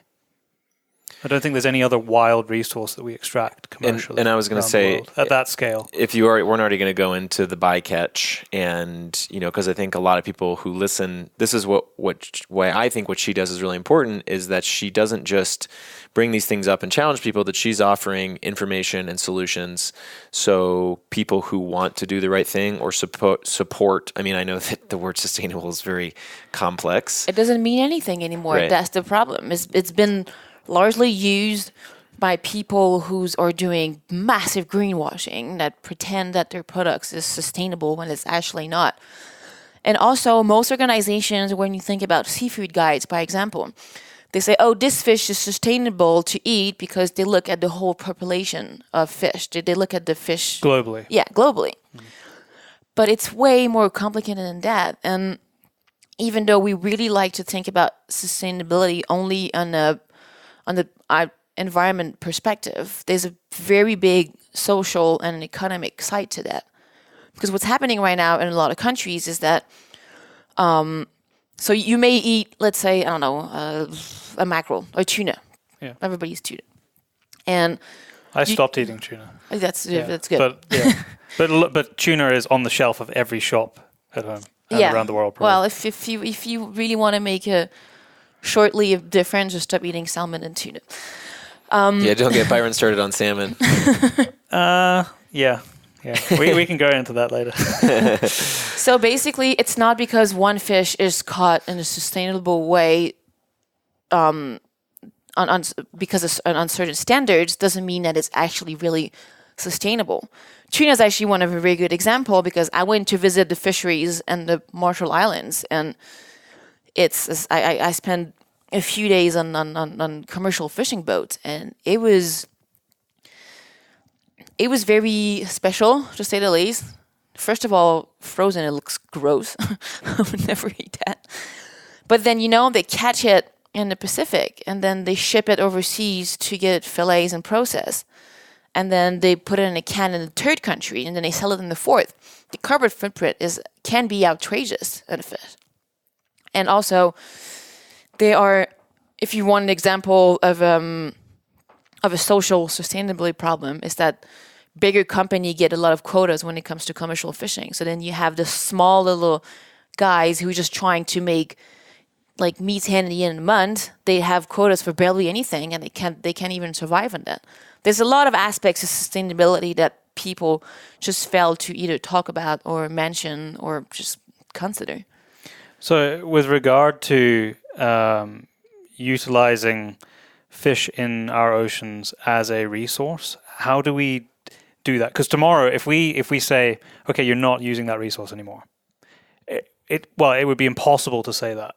I don't think there's any other wild resource that we extract commercially. And I was going to say, at that scale, if you weren't already going to go into the bycatch, and because I think a lot of people who listen, this is why I think what she does is really important, is that she doesn't just bring these things up and challenge people, that she's offering information and solutions. So people who want to do the right thing or support. I mean, I know that the word sustainable is very complex. It doesn't mean anything anymore. Right. That's the problem. It's been largely used by people who are doing massive greenwashing that pretend that their products is sustainable when it's actually not. And also, most organizations, when you think about seafood guides, by example, they say, oh, this fish is sustainable to eat because they look at the whole population of fish. They look at the fish... globally. Yeah, globally. But it's way more complicated than that. And even though we really like to think about sustainability only on a on the environment perspective, there's a very big social and economic side to that. Because what's happening right now in a lot of countries is that, so you may eat, let's say, I don't know, a mackerel or tuna. Yeah. Everybody eats tuna. And I stopped eating tuna. that's good. But tuna is on the shelf of every shop at home and around the world. Probably. Well, if you really want to make a short-lived difference, just stop eating salmon and tuna. Don't get Byron started on salmon. Yeah. We can go into that later. So basically, it's not because one fish is caught in a sustainable way, because of uncertain standards, doesn't mean that it's actually really sustainable. Tuna is actually one of a very good example because I went to visit the fisheries in the Marshall Islands, and I spent a few days on commercial fishing boats, and it was very special, to say the least. First of all, frozen, it looks gross. I would never eat that. But then, they catch it in the Pacific, and then they ship it overseas to get fillets and processed. And then they put it in a can in the third country, and then they sell it in the fourth. The carbon footprint can be outrageous in a fish. And also, they are, if you want an example of a social sustainability problem, is that bigger company get a lot of quotas when it comes to commercial fishing. So then you have the small little guys who are just trying to make like meat handy in a month. They have quotas for barely anything, and they can't even survive on that. There's a lot of aspects of sustainability that people just fail to either talk about or mention or just consider. So with regard to utilizing fish in our oceans as a resource, how do we do that? Because tomorrow, if we say, okay, you're not using that resource anymore, it would be impossible to say that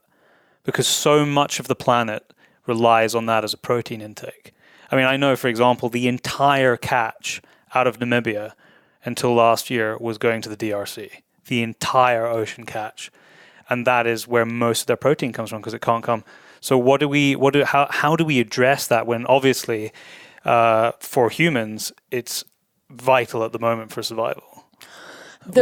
because so much of the planet relies on that as a protein intake. I mean, I know, for example, the entire catch out of Namibia until last year was going to the DRC, the entire ocean catch. And that is where most of their protein comes from because it can't come. So how do we address that when obviously for humans, it's vital at the moment for survival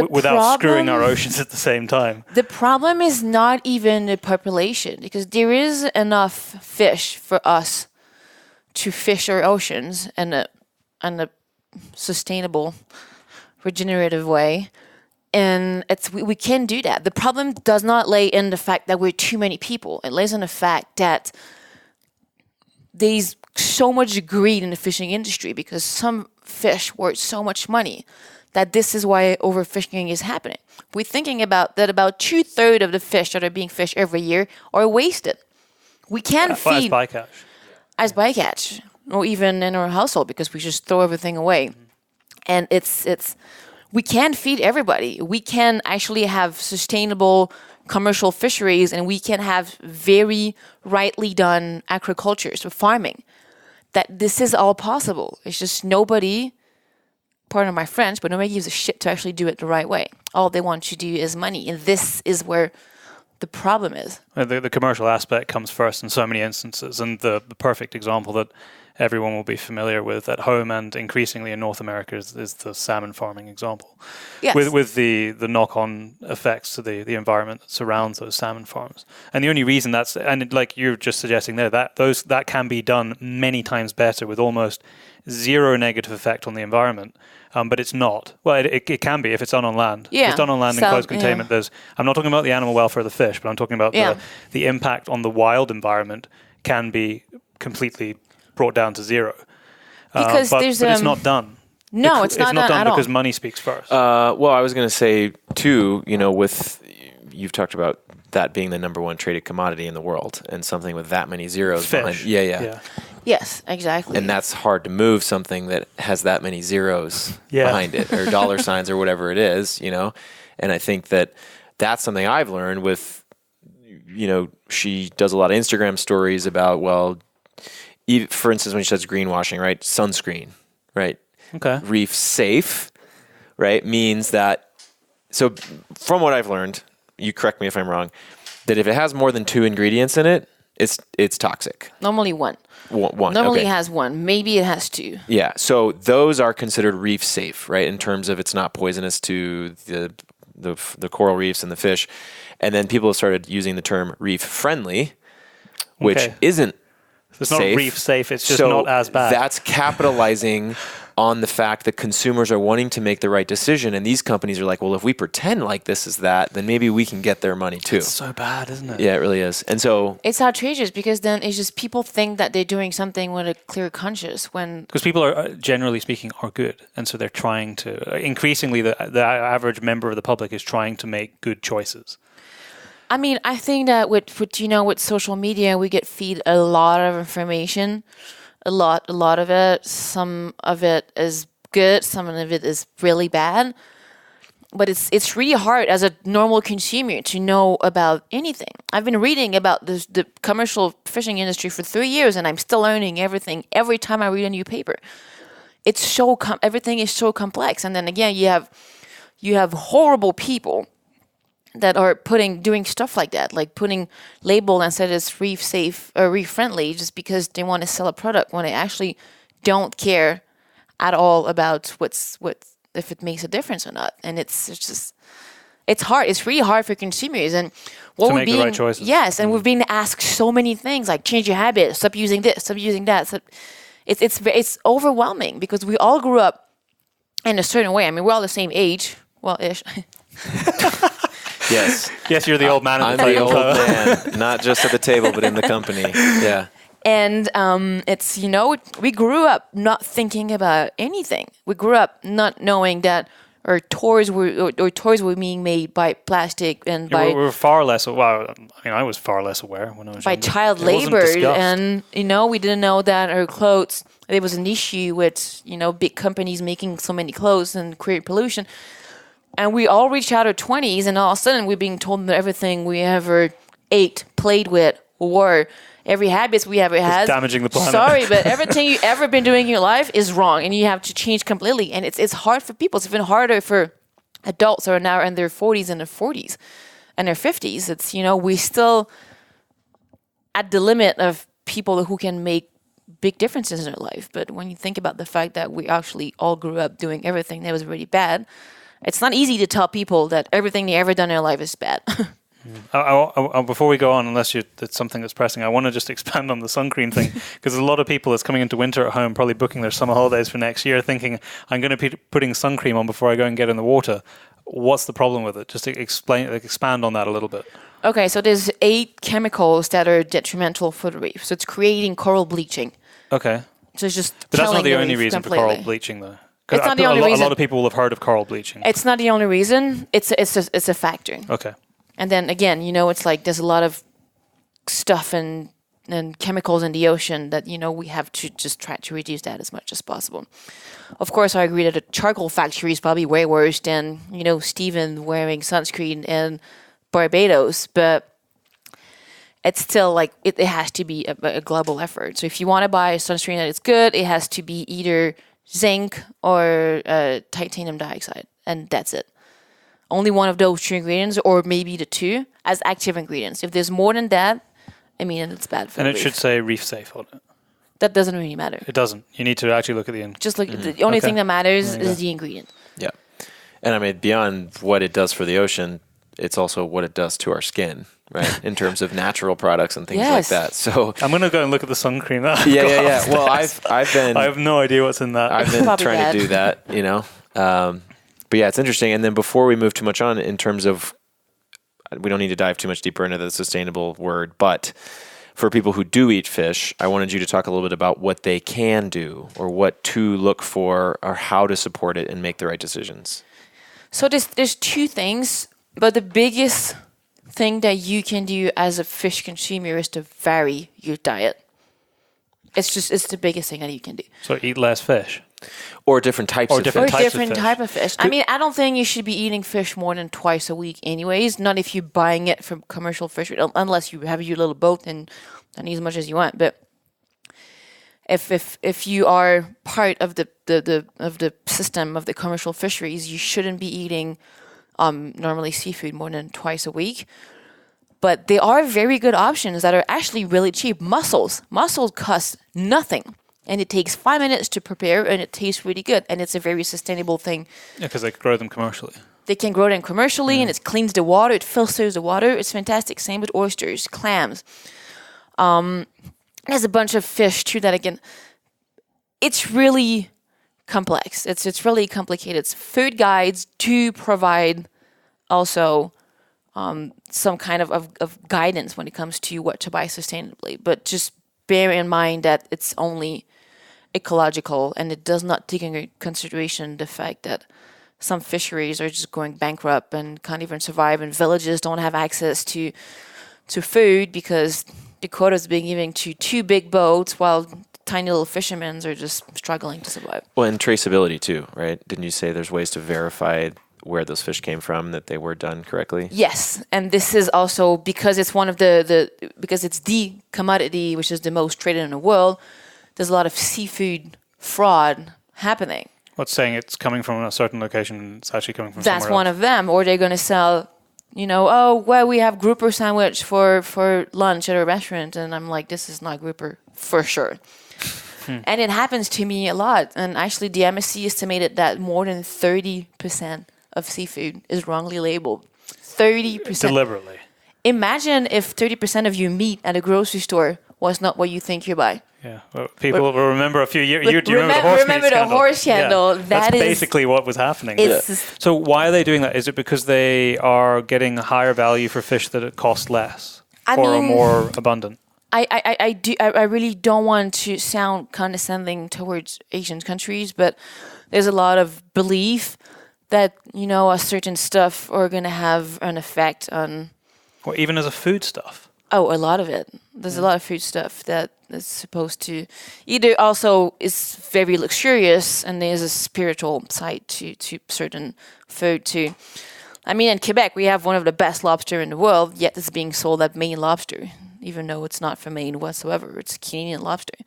without screwing our oceans at the same time? The problem is not even the population, because there is enough fish for us to fish our oceans in a sustainable, regenerative way. And we can do that. The problem does not lay in the fact that we're too many people. It lays in the fact that there's so much greed in the fishing industry because some fish worth so much money that this is why overfishing is happening. We're thinking about that about 2/3 of the fish that are being fished every year are wasted. We can't feed... As bycatch, or even in our household, because we just throw everything away. And we can't feed everybody. We can actually have sustainable commercial fisheries, and we can have very rightly done agriculture, so farming. That this is all possible. It's just nobody, pardon my French, but nobody gives a shit to actually do it the right way. All they want to do is money, and this is where the problem is. The commercial aspect comes first in so many instances, and the perfect example that everyone will be familiar with at home and increasingly in North America is the salmon farming example. Yes. With the knock-on effects to the environment that surrounds those salmon farms. And the only reason like you're just suggesting there, that can be done many times better with almost zero negative effect on the environment. But it's not. Well, it can be if it's done on land. Yeah. If it's done on land in closed containment, I'm not talking about the animal welfare of the fish, but I'm talking about the impact on the wild environment can be completely brought down to zero. Because but it's not done. No, it's not done at all. Because money speaks first. Well, I was going to say too, you've talked about that being the number one traded commodity in the world, and something with that many zeros fish. behind. Yeah. Yes, exactly. And that's hard to move, something that has that many zeros behind it, or dollar signs, or whatever it is, And I think that's something I've learned with, she does a lot of Instagram stories about, for instance, when she says greenwashing, right? Sunscreen, right? Okay. Reef safe, right? Means that, so from what I've learned, you correct me if I'm wrong, that if it has more than 2 ingredients in it, it's toxic. Normally one. One. Normally okay. it has one. Maybe it has two. Yeah. So those are considered reef safe, right? In terms of it's not poisonous to the coral reefs and the fish. And then people have started using the term reef friendly, which isn't It's safe. not reef safe. It's just So not as bad. That's capitalizing on the fact that consumers are wanting to make the right decision. And these companies are like, well, if we pretend like this is that, then maybe we can get their money too. It's so bad, isn't it? Yeah, it really is. And so It's outrageous because then it's just people think that they're doing something with a clear conscience when Because people are, generally speaking, are good. And so they're trying to, increasingly, the average member of the public is trying to make good choices. I mean, I think that with social media, we get feed a lot of information, a lot of it. Some of it is good, some of it is really bad. But it's really hard as a normal consumer to know about anything. I've been reading about the commercial fishing industry for 3 years, and I'm still learning everything every time I read a new paper. It's so everything is so complex, and then again, you have horrible people that are doing stuff like that, like putting label and said it's reef safe or reef friendly just because they want to sell a product when they actually don't care at all about if it makes a difference or not. And it's hard. It's really hard for consumers and to make the right choices. Yes, and we've been asked so many things like change your habit, stop using this, stop using that. So it's overwhelming because we all grew up in a certain way. I mean, we're all the same age, well, ish. yes. Yes, you're the old man. I'm the old man, not just at the table, but in the company. Yeah. And it's, we grew up not thinking about anything. We grew up not knowing that our toys were being made by plastic and we were far less. Well, I mean, I was far less aware when I was by younger. child It wasn't labor, discussed. and we didn't know that our clothes. There was an issue with big companies making so many clothes and create pollution. And we all reached out our 20s, and all of a sudden we're being told that everything we ever ate, played with, wore, every habit we ever had, damaging the planet. Sorry, but everything you ever been doing in your life is wrong, and you have to change completely. And it's hard for people. It's even harder for adults who are now in their 40s and their 40s and their 50s. It's we still at the limit of people who can make big differences in their life. But when you think about the fact that we actually all grew up doing everything that was really bad, it's not easy to tell people that everything they ever done in their life is bad. Before we go on, unless it's something that's pressing, I want to just expand on the sun cream thing because there's a lot of people that's coming into winter at home, probably booking their summer holidays for next year, thinking I'm going to be putting sun cream on before I go and get in the water. What's the problem with it? Just to expand on that a little bit. Okay, so there's 8 chemicals that are detrimental for the reef. So it's creating coral bleaching. Okay, so it's just. But that's not the only reef reason for completely. coral bleaching, though. It's not the only reason. A lot of people will have heard of coral bleaching. It's not the only reason. It's a factor. Okay. And then again, it's like there's a lot of stuff and chemicals in the ocean that, we have to just try to reduce that as much as possible. Of course, I agree that a charcoal factory is probably way worse than, Steven wearing sunscreen in Barbados, but it's still like it has to be a global effort. So if you want to buy a sunscreen that is good, it has to be either zinc or titanium dioxide, and that's it. Only one of those 2 ingredients, or maybe the 2, as active ingredients. If there's more than that, it's bad for the reef. And it should say reef safe on it. That doesn't really matter. It doesn't. You need to actually look at the Just look. The only thing that matters is the ingredient. Yeah. And I mean, beyond what it does for the ocean, it's also what it does to our skin, right? In terms of natural products and things like that. So I'm going to go and look at the sun cream now. Yeah. Well, I've been. I have no idea what's in that. I've been trying to do that, But yeah, it's interesting. And then before we move too much on, in terms of, we don't need to dive too much deeper into the sustainable word, but for people who do eat fish, I wanted you to talk a little bit about what they can do or what to look for or how to support it and make the right decisions. So there's 2 things, but the biggest thing that you can do as a fish consumer is to vary your diet. It's the biggest thing that you can do. So eat less fish. Or different types of fish. Or different type of fish. I mean, I don't think you should be eating fish more than twice a week anyways. Not if you're buying it from commercial fishery, unless you have your little boat and eat as much as you want. But if you are part of the system of the commercial fisheries, you shouldn't be eating normally seafood more than twice a week. But there are very good options that are actually really cheap. Mussels cost nothing. And it takes 5 minutes to prepare, and it tastes really good. And it's a very sustainable thing. Yeah, because they grow them commercially. They can grow them commercially, and it cleans the water. It filters the water. It's fantastic. Same with oysters, clams. There's a bunch of fish too that, again, it's really complex. It's really complicated. Food guides do provide also some kind of guidance when it comes to what to buy sustainably. But just bear in mind that it's only ecological, and it does not take into consideration the fact that some fisheries are just going bankrupt and can't even survive, and villages don't have access to food because the quotas being given to 2 big boats while tiny little fishermen are just struggling to survive. Well, and traceability too, right? Didn't you say there's ways to verify where those fish came from, that they were done correctly? Yes, and this is also because it's one of because it's the commodity which is the most traded in the world. There's a lot of seafood fraud happening. What's saying it's coming from a certain location and it's actually coming from That's somewhere one else. of them. Or they're going to sell, we have grouper sandwich for lunch at a restaurant. And I'm like, this is not grouper for sure. And it happens to me a lot. And actually, the MSC estimated that more than 30% of seafood is wrongly labeled. 30%. Deliberately. Imagine if 30% of your meat at a grocery store was not what you think you buy. Yeah, well, people will remember a few years. Do you remember the horse scandal? Yeah. That's basically what was happening. So why are they doing that? Is it because they are getting a higher value for fish that it costs less or are more abundant? I really don't want to sound condescending towards Asian countries, but there's a lot of belief that a certain stuff are going to have an effect on. Or even as a food stuff. Oh, a lot of it. There's a lot of food stuff that is supposed to either also is very luxurious, and there's a spiritual side to certain food too. I mean, in Quebec, we have one of the best lobster in the world, yet it's being sold at Maine lobster, even though it's not from Maine whatsoever. It's Canadian lobster.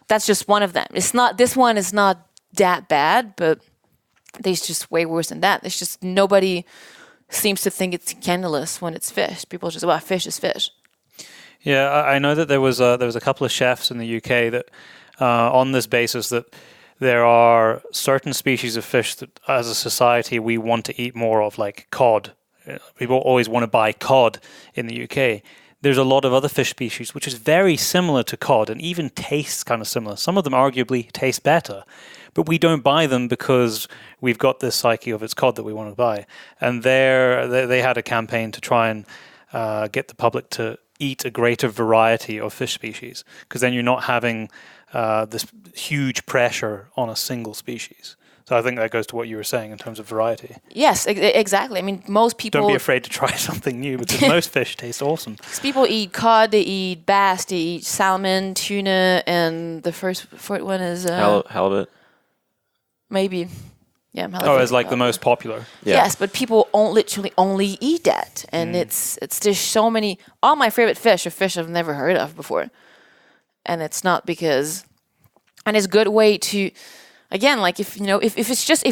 That's just one of them. This one is not that bad, but there's just way worse than that. It's just nobody seems to think it's scandalous when it's fish. People just, fish is fish. Yeah, I know that there was a couple of chefs in the UK that, on this basis, that there are certain species of fish that, as a society, we want to eat more of, like cod. People always want to buy cod in the UK. There's a lot of other fish species which is very similar to cod and even tastes kind of similar. Some of them arguably taste better, but we don't buy them because we've got this psyche of it's cod that we want to buy. And they had a campaign to try and get the public to eat a greater variety of fish species, because then you're not having this huge pressure on a single species. So I think that goes to what you were saying in terms of variety. Yes, exactly. I mean, most people... Don't be afraid to try something new, because most fish taste awesome. People eat cod, they eat bass, they eat salmon, tuna, and the first one is... halibut. Maybe. Yeah, halibut. Oh, it's like the most popular. Yeah. Yes, but people literally only eat that. And it's just so many... All my favorite fish are fish I've never heard of before. And it's not because... And it's a good way to... Again, like if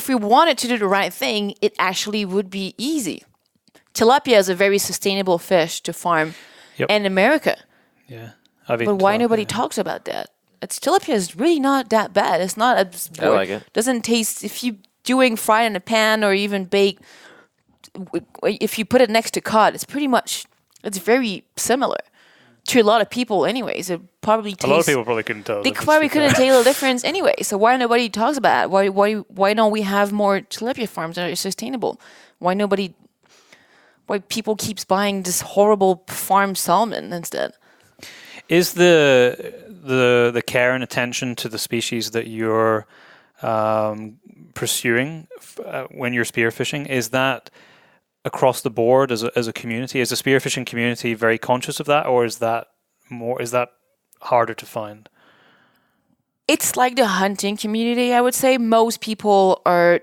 we wanted to do the right thing, it actually would be easy. Tilapia is a very sustainable fish to farm in America. Yeah, but why nobody talks about that? Tilapia is really not that bad. It's not. I like it. Doesn't taste. If you doing fried in a pan or even baked, if you put it next to cod, it's very similar. To a lot of people, anyways, it probably tastes... A lot of people probably couldn't tell. They probably couldn't tell the difference anyway. So why nobody talks about it? Why don't we have more tilapia farms that are sustainable? Why people keeps buying this horrible farmed salmon instead? Is the care and attention to the species that you're pursuing when you're spearfishing, is that across the board as a community? Is the spearfishing community very conscious of that, or is that harder to find? It's like the hunting community, I would say. Most people are,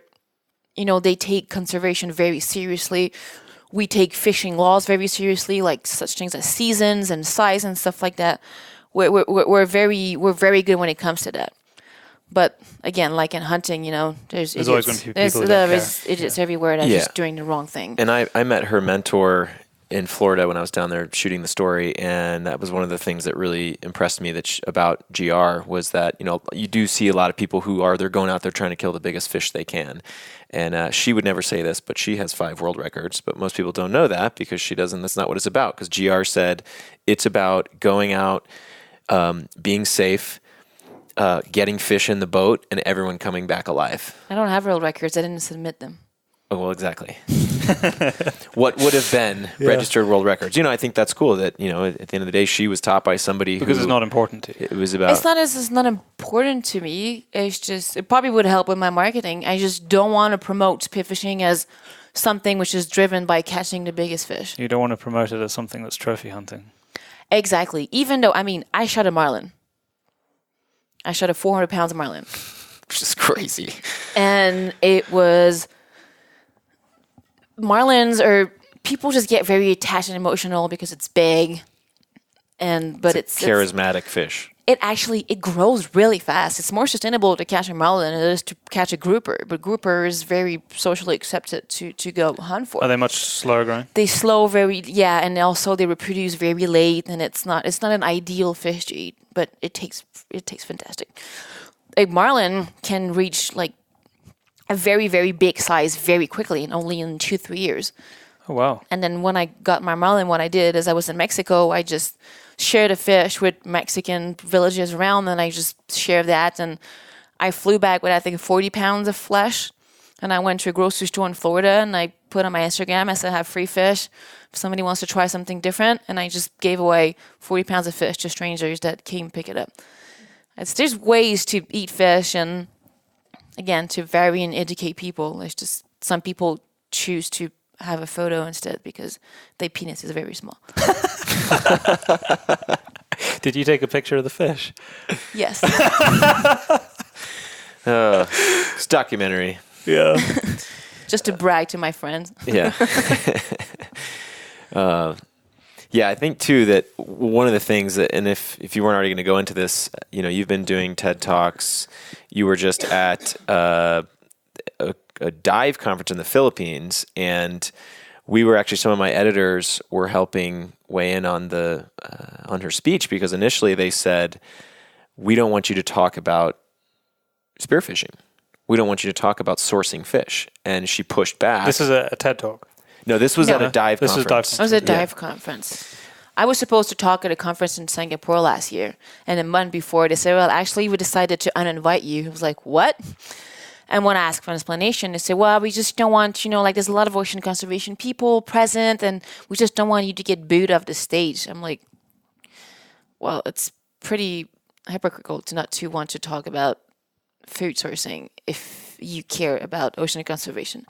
they take conservation very seriously. We take fishing laws very seriously, like such things as seasons and size and stuff like that. We're very good when it comes to that. But again, like in hunting, there's always going to be people who don't care. Idiots everywhere that's just doing the wrong thing. And I met her mentor in Florida when I was down there shooting the story, and that was one of the things that really impressed me about GR was that, you know, you do see a lot of people they're going out there trying to kill the biggest fish they can. And she would never say this, but she has 5 world records. But most people don't know that because she doesn't. That's not what it's about. Because GR said it's about going out, being safe, getting fish in the boat, and everyone coming back alive. I don't have world records. I didn't submit them. Oh, well, exactly. What would have been registered world records? You know, I think that's cool that, you know, at the end of the day, she was taught by somebody because it's not important to you. It was about. It's not important to me. It's just, it probably would help with my marketing. I just don't want to promote spearfishing as something which is driven by catching the biggest fish. You don't want to promote it as something that's trophy hunting. Exactly. Even though, I mean, I shot a marlin. I shot a 400 pounds marlin. Which is crazy. And it was... Marlins are, people just get very attached and emotional because it's big, but it's charismatic fish. It grows really fast. It's more sustainable to catch a marlin than it is to catch a grouper. But grouper is very socially accepted to go hunt for. Are they much slower growing? They slow and also they reproduce very late, and it's not an ideal fish to eat, but it tastes fantastic. A marlin can reach like a very, very big size very quickly, and only in 2-3 years. Oh, wow. And then when I got my marlin, what I did is I was in Mexico, I just shared a fish with Mexican villages around, and I just shared that. And I flew back with, I think, 40 pounds of flesh. And I went to a grocery store in Florida, and I put on my Instagram, I said, I have free fish. If somebody wants to try something different. And I just gave away 40 pounds of fish to strangers that came pick it up. There's ways to eat fish, and again, to vary and educate people. It's just some people choose to have a photo instead because their penis is very small. Did you take a picture of the fish? Yes. It's documentary. Yeah. Just to brag to my friends. Yeah. Yeah, I think too that one of the things that, and if you weren't already going to go into this, you know, you've been doing TED Talks. You were just at a dive conference in the Philippines, and we were actually, some of my editors were helping weigh in on on her speech, because initially they said, we don't want you to talk about spearfishing. We don't want you to talk about sourcing fish. And she pushed back. This is a TED Talk. No, this was at a dive conference. It was a dive conference. I was supposed to talk at a conference in Singapore last year, and a month before they said, well, actually, we decided to uninvite you. I was like, what? And when I asked for an explanation, they said, well, we just don't want, like there's a lot of ocean conservation people present, and we just don't want you to get booed off the stage. I'm like, well, it's pretty hypocritical to not to want to talk about food sourcing if you care about ocean conservation.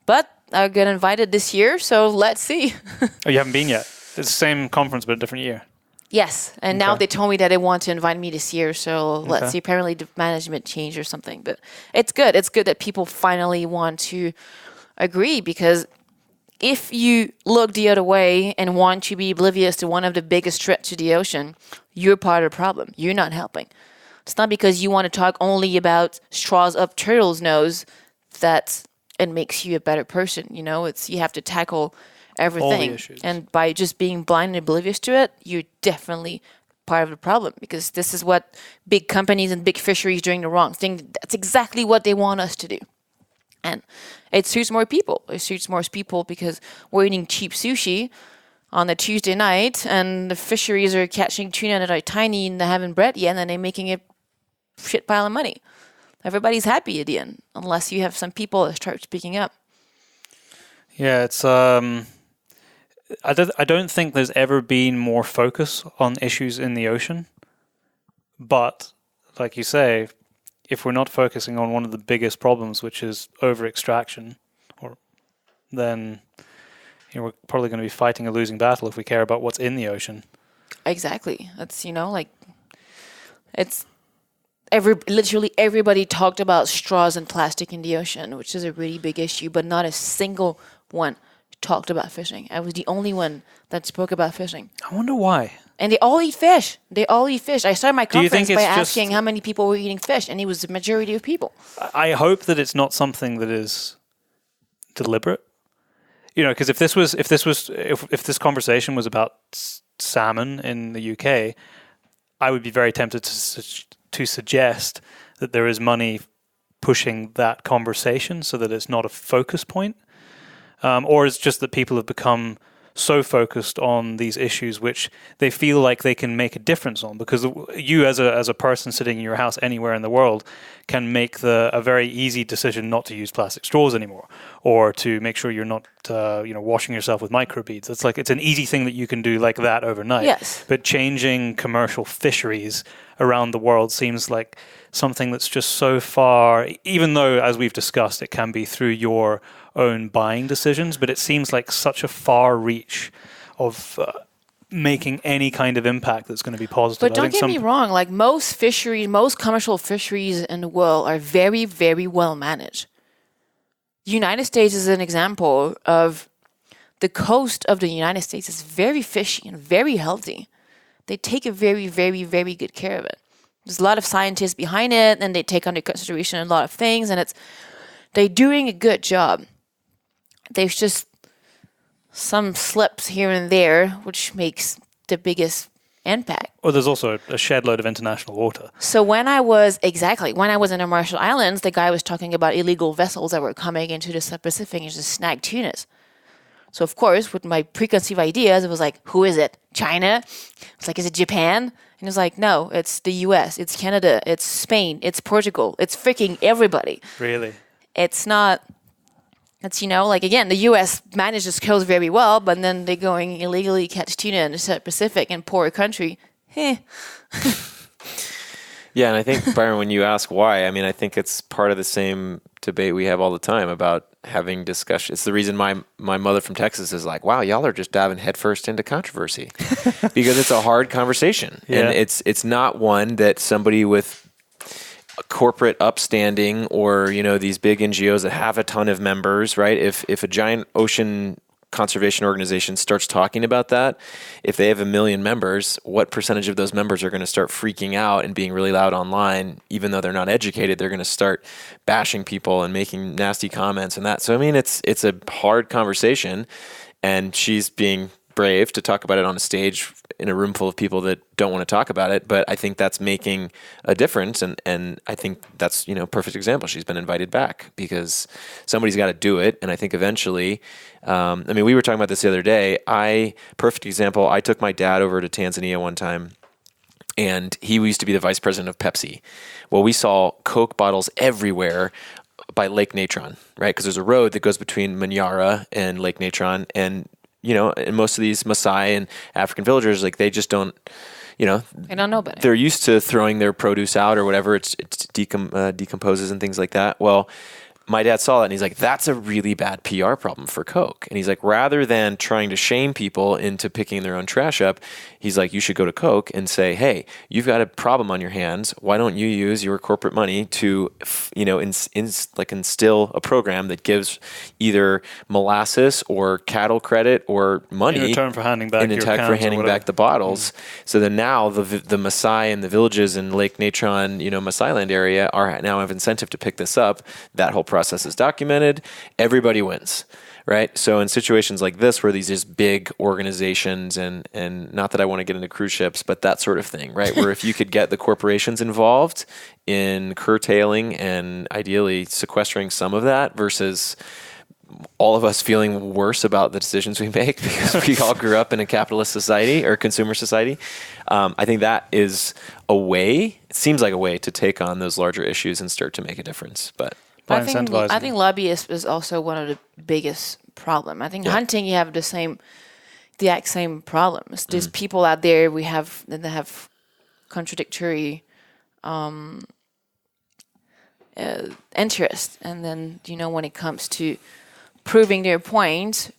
But I got invited this year, so let's see. Oh, you haven't been yet? It's the same conference, but a different year. Yes, and now they told me that they want to invite me this year, so let's see. Apparently the management changed or something, but it's good. It's good that people finally want to agree, because if you look the other way and want to be oblivious to one of the biggest threats to the ocean, you're part of the problem. You're not helping. It's not because you want to talk only about straws up turtles' nose that it makes you a better person. It's you have to tackle everything. All the issues. And by just being blind and oblivious to it, you're definitely part of the problem, because this is what big companies and big fisheries doing the wrong thing. That's exactly what they want us to do. And it suits more people. It suits more people because we're eating cheap sushi on a Tuesday night, and the fisheries are catching tuna that are tiny and they haven't bred yet, and then they're making a shit pile of money. Everybody's happy at the end, unless you have some people that start speaking up. Yeah, it's I don't think there's ever been more focus on issues in the ocean. But like you say, if we're not focusing on one of the biggest problems, which is over extraction, then we're probably going to be fighting a losing battle if we care about what's in the ocean. Exactly. That's it's literally everybody talked about straws and plastic in the ocean, which is a really big issue, but not a single one talked about fishing. I was the only one that spoke about fishing. I wonder why. And they all eat fish. I started my conference by asking just how many people were eating fish, and it was the majority of people. I hope that it's not something that is deliberate. because if this conversation was about salmon in the UK, I would be very tempted to suggest that there is money pushing that conversation so that it's not a focus point, or it's just that people have become so focused on these issues which they feel like they can make a difference on, because you as a person sitting in your house anywhere in the world can make a very easy decision not to use plastic straws anymore, or to make sure you're not washing yourself with microbeads. It's an easy thing that you can do like that overnight. Yes. But changing commercial fisheries around the world seems like something that's just so far, even though, as we've discussed, it can be through your own buying decisions, but it seems like such a far reach of making any kind of impact that's going to be positive. But don't get me wrong, like most commercial fisheries in the world are very, very well managed. The United States is an example of the coast of the United States is very fishy and very healthy. They take a very, very, very good care of it. There's a lot of scientists behind it, and they take under consideration a lot of things, and they're doing a good job. There's just some slips here and there, which makes the biggest impact. Well, there's also a shed load of international water. So when I was in the Marshall Islands, the guy was talking about illegal vessels that were coming into the Pacific and just snag tunas. So of course, with my preconceived ideas, it was like, who is it? China? It's like, is it Japan? And it was like, no, it's the US, it's Canada, it's Spain, it's Portugal, it's freaking everybody. Really? It's not. It's, again, the U.S. manages coast very well, but then they're going illegally catch tuna in the Pacific in poor country. Yeah, and I think, Byron, when you ask why, I think it's part of the same debate we have all the time about having discussion. It's the reason my mother from Texas is like, wow, y'all are just diving headfirst into controversy. Because it's a hard conversation. Yeah. And it's not one that somebody with corporate upstanding or these big NGOs that have a ton of members, right? If a giant ocean conservation organization starts talking about that, if they have 1 million members, what percentage of those members are going to start freaking out and being really loud online? Even though they're not educated, they're going to start bashing people and making nasty comments and that. So it's a hard conversation, and she's being brave to talk about it on a stage in a room full of people that don't want to talk about it. But I think that's making a difference. And I think that's, perfect example. She's been invited back because somebody's got to do it. And I think eventually, we were talking about this the other day. Perfect example. I took my dad over to Tanzania one time, and he used to be the vice president of Pepsi. Well, we saw Coke bottles everywhere by Lake Natron, right? Because there's a road that goes between Manyara and Lake Natron, and and most of these Maasai and African villagers, they just don't, they don't know better. They're used to throwing their produce out or whatever. It decomposes and things like that. Well, my dad saw that, and he's like, that's a really bad PR problem for Coke. And he's like, rather than trying to shame people into picking their own trash up, he's like, you should go to Coke and say, hey, you've got a problem on your hands. Why don't you use your corporate money to, instill a program that gives either molasses or cattle credit or money in return for handing back the bottles. So then now the Maasai and the villages in Lake Natron, Maasai land area are now have incentive to pick this up. That whole process is documented. Everybody wins, right? So in situations like this, where these just big organizations and not that I want to get into cruise ships, but that sort of thing, right? Where if you could get the corporations involved in curtailing and ideally sequestering some of that versus all of us feeling worse about the decisions we make because we all grew up in a capitalist society or consumer society. I think that is it seems like a way to take on those larger issues and start to make a difference. But I think lobbyists is also one of the biggest problem. I think hunting, you have the exact same problems. There's people out there that have contradictory interest, and then when it comes to proving their point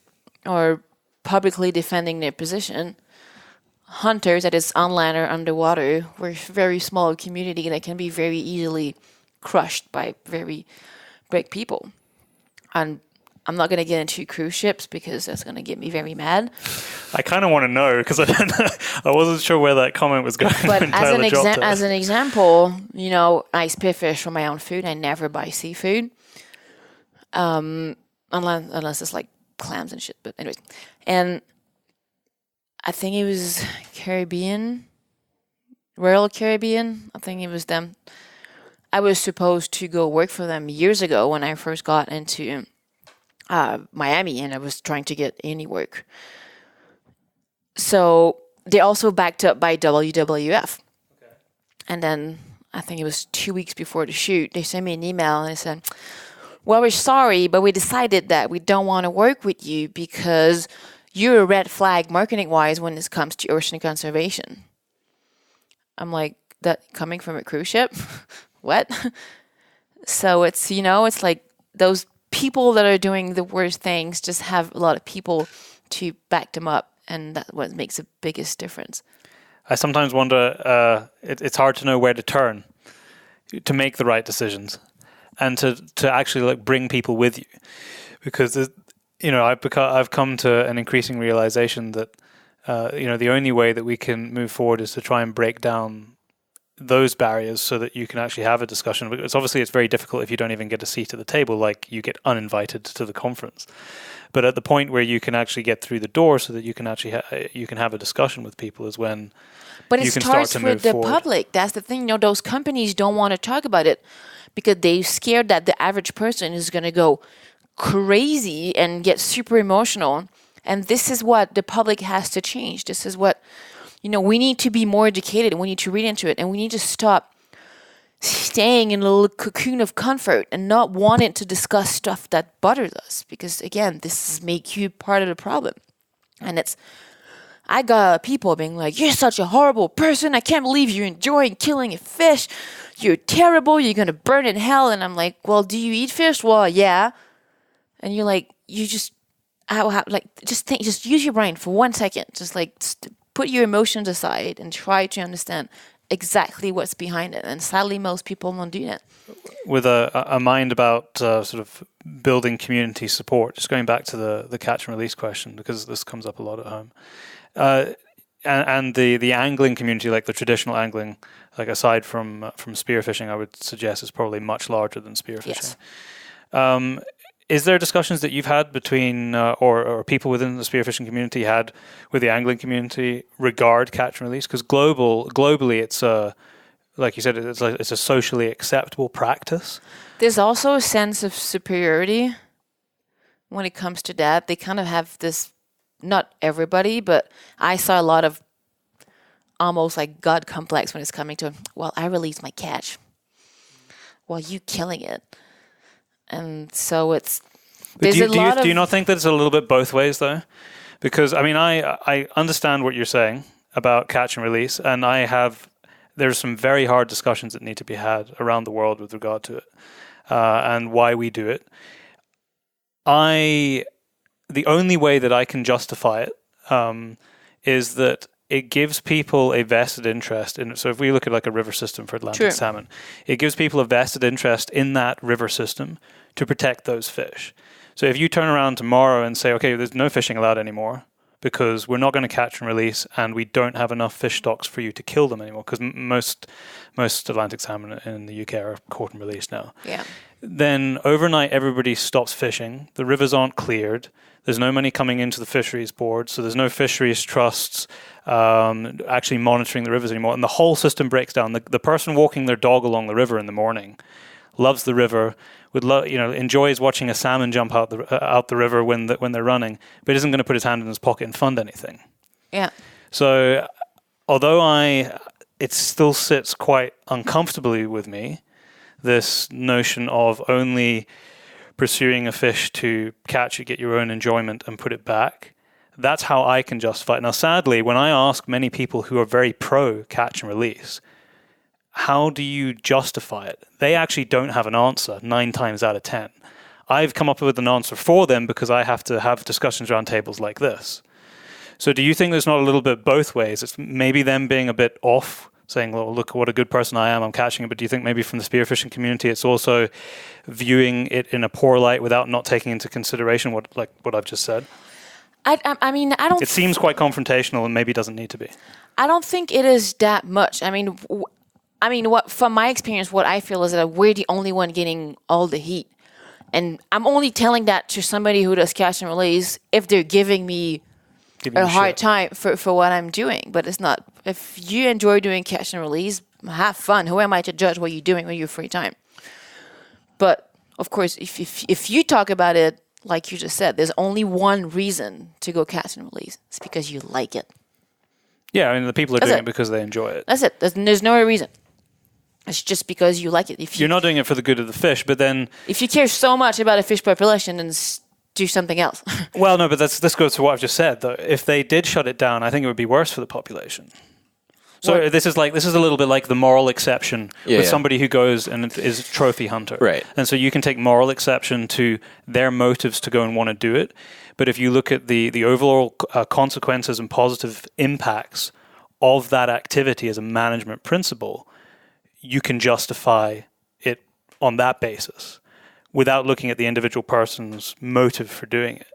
or publicly defending their position, hunters, that is on land or underwater, we're a very small community that can be very easily crushed by very big people. And I'm not going to get into cruise ships because that's going to get me very mad. I kind of want to know because I wasn't sure where that comment was going. But as an example, I spearfish for my own food. I never buy seafood, unless it's like clams and shit. But anyways, and I think it was Royal Caribbean. I think it was them. I was supposed to go work for them years ago when I first got into Miami, and I was trying to get any work. So they're also backed up by WWF. Okay. And then I think it was 2 weeks before the shoot, they sent me an email and they said, well, we're sorry, but we decided that we don't want to work with you because you're a red flag marketing-wise when it comes to ocean conservation. I'm like, that coming from a cruise ship? What? So it's, it's like those people that are doing the worst things just have a lot of people to back them up. And that's what makes the biggest difference. I sometimes wonder, it's hard to know where to turn to make the right decisions and to actually like bring people with you. Because, I've come to an increasing realization that, the only way that we can move forward is to try and break down those barriers so that you can actually have a discussion. Because obviously it's very difficult if you don't even get a seat at the table, like you get uninvited to the conference. But at the point where you can actually get through the door so that you can actually you can have a discussion with people is when you can start to move forward. But it starts with the public. That's the thing. Those companies don't want to talk about it because they're scared that the average person is going to go crazy and get super emotional. And this is what the public has to change. This is what, we need to be more educated and we need to read into it and we need to stop staying in a little cocoon of comfort and not wanting to discuss stuff that bothers us. Because again, this makes you part of the problem. And I got people being like, you're such a horrible person. I can't believe you're enjoying killing a fish. You're terrible. You're going to burn in hell. And I'm like, well, do you eat fish? Well, yeah. And you're like, just use your brain for 1 second. Just put your emotions aside and try to understand exactly what's behind it. And sadly, most people don't do that. With a mind about sort of building community support, just going back to the catch and release question, because this comes up a lot at home. And the angling community, like the traditional angling, like aside from spearfishing, I would suggest is probably much larger than spearfishing. Yes. Is there discussions that you've had between or people within the spearfishing community had with the angling community regard catch and release? Because globally, it's like you said, it's a socially acceptable practice. There's also a sense of superiority when it comes to that. They kind of have this, not everybody, but I saw a lot of almost like God complex when it's coming to, well, I released my catch. Well, you killing it. And so it's, do you not think that it's a little bit both ways though? Because I understand what you're saying about catch and release, and there's some very hard discussions that need to be had around the world with regard to it, and why we do it. The only way that I can justify it is that it gives people a vested interest in it. So if we look at like a river system for Atlantic salmon, it gives people a vested interest in that river system to protect those fish. So if you turn around tomorrow and say, okay, there's no fishing allowed anymore because we're not going to catch and release and we don't have enough fish stocks for you to kill them anymore, because most Atlantic salmon in the UK are caught and released now. Yeah. Then overnight everybody stops fishing, the rivers aren't cleared, there's no money coming into the fisheries board, so there's no fisheries trusts actually monitoring the rivers anymore, and the whole system breaks down. The person walking their dog along the river in the morning loves the river, enjoys watching a salmon jump out the river when they're running, but isn't going to put his hand in his pocket and fund anything. Yeah. So although it still sits quite uncomfortably with me, this notion of only pursuing a fish to catch it, get your own enjoyment and put it back, that's how I can justify it. Now, sadly, when I ask many people who are very pro catch and release, how do you justify it? They actually don't have an answer 9 times out of 10. I've come up with an answer for them because I have to have discussions around tables like this. So do you think there's not a little bit both ways? It's maybe them being a bit off, saying, well, look what a good person I am, I'm catching it. But do you think maybe from the spearfishing community, it's also viewing it in a poor light without not taking into consideration what I've just said? I don't... It seems quite confrontational and maybe doesn't need to be. I don't think it is that much. What from my experience, what I feel is that we're the only one getting all the heat. And I'm only telling that to somebody who does catch and release if they're giving me a hard time for what I'm doing. But it's not. If you enjoy doing catch and release, have fun. Who am I to judge what you're doing with your free time? But of course, if you talk about it like you just said, there's only one reason to go catch and release. It's because you like it. Yeah, I mean, the people are doing it because they enjoy it. That's it. There's no other reason. It's just because you like it. If you're not doing it for the good of the fish, but then... If you care so much about a fish population, then do something else. Well, no, but this goes to what I've just said, though. If they did shut it down, I think it would be worse for the population. So this is a little bit like the moral exception with somebody who goes and is a trophy hunter. Right. And so you can take moral exception to their motives to go and want to do it. But if you look at the overall consequences and positive impacts of that activity as a management principle, you can justify it on that basis without looking at the individual person's motive for doing it.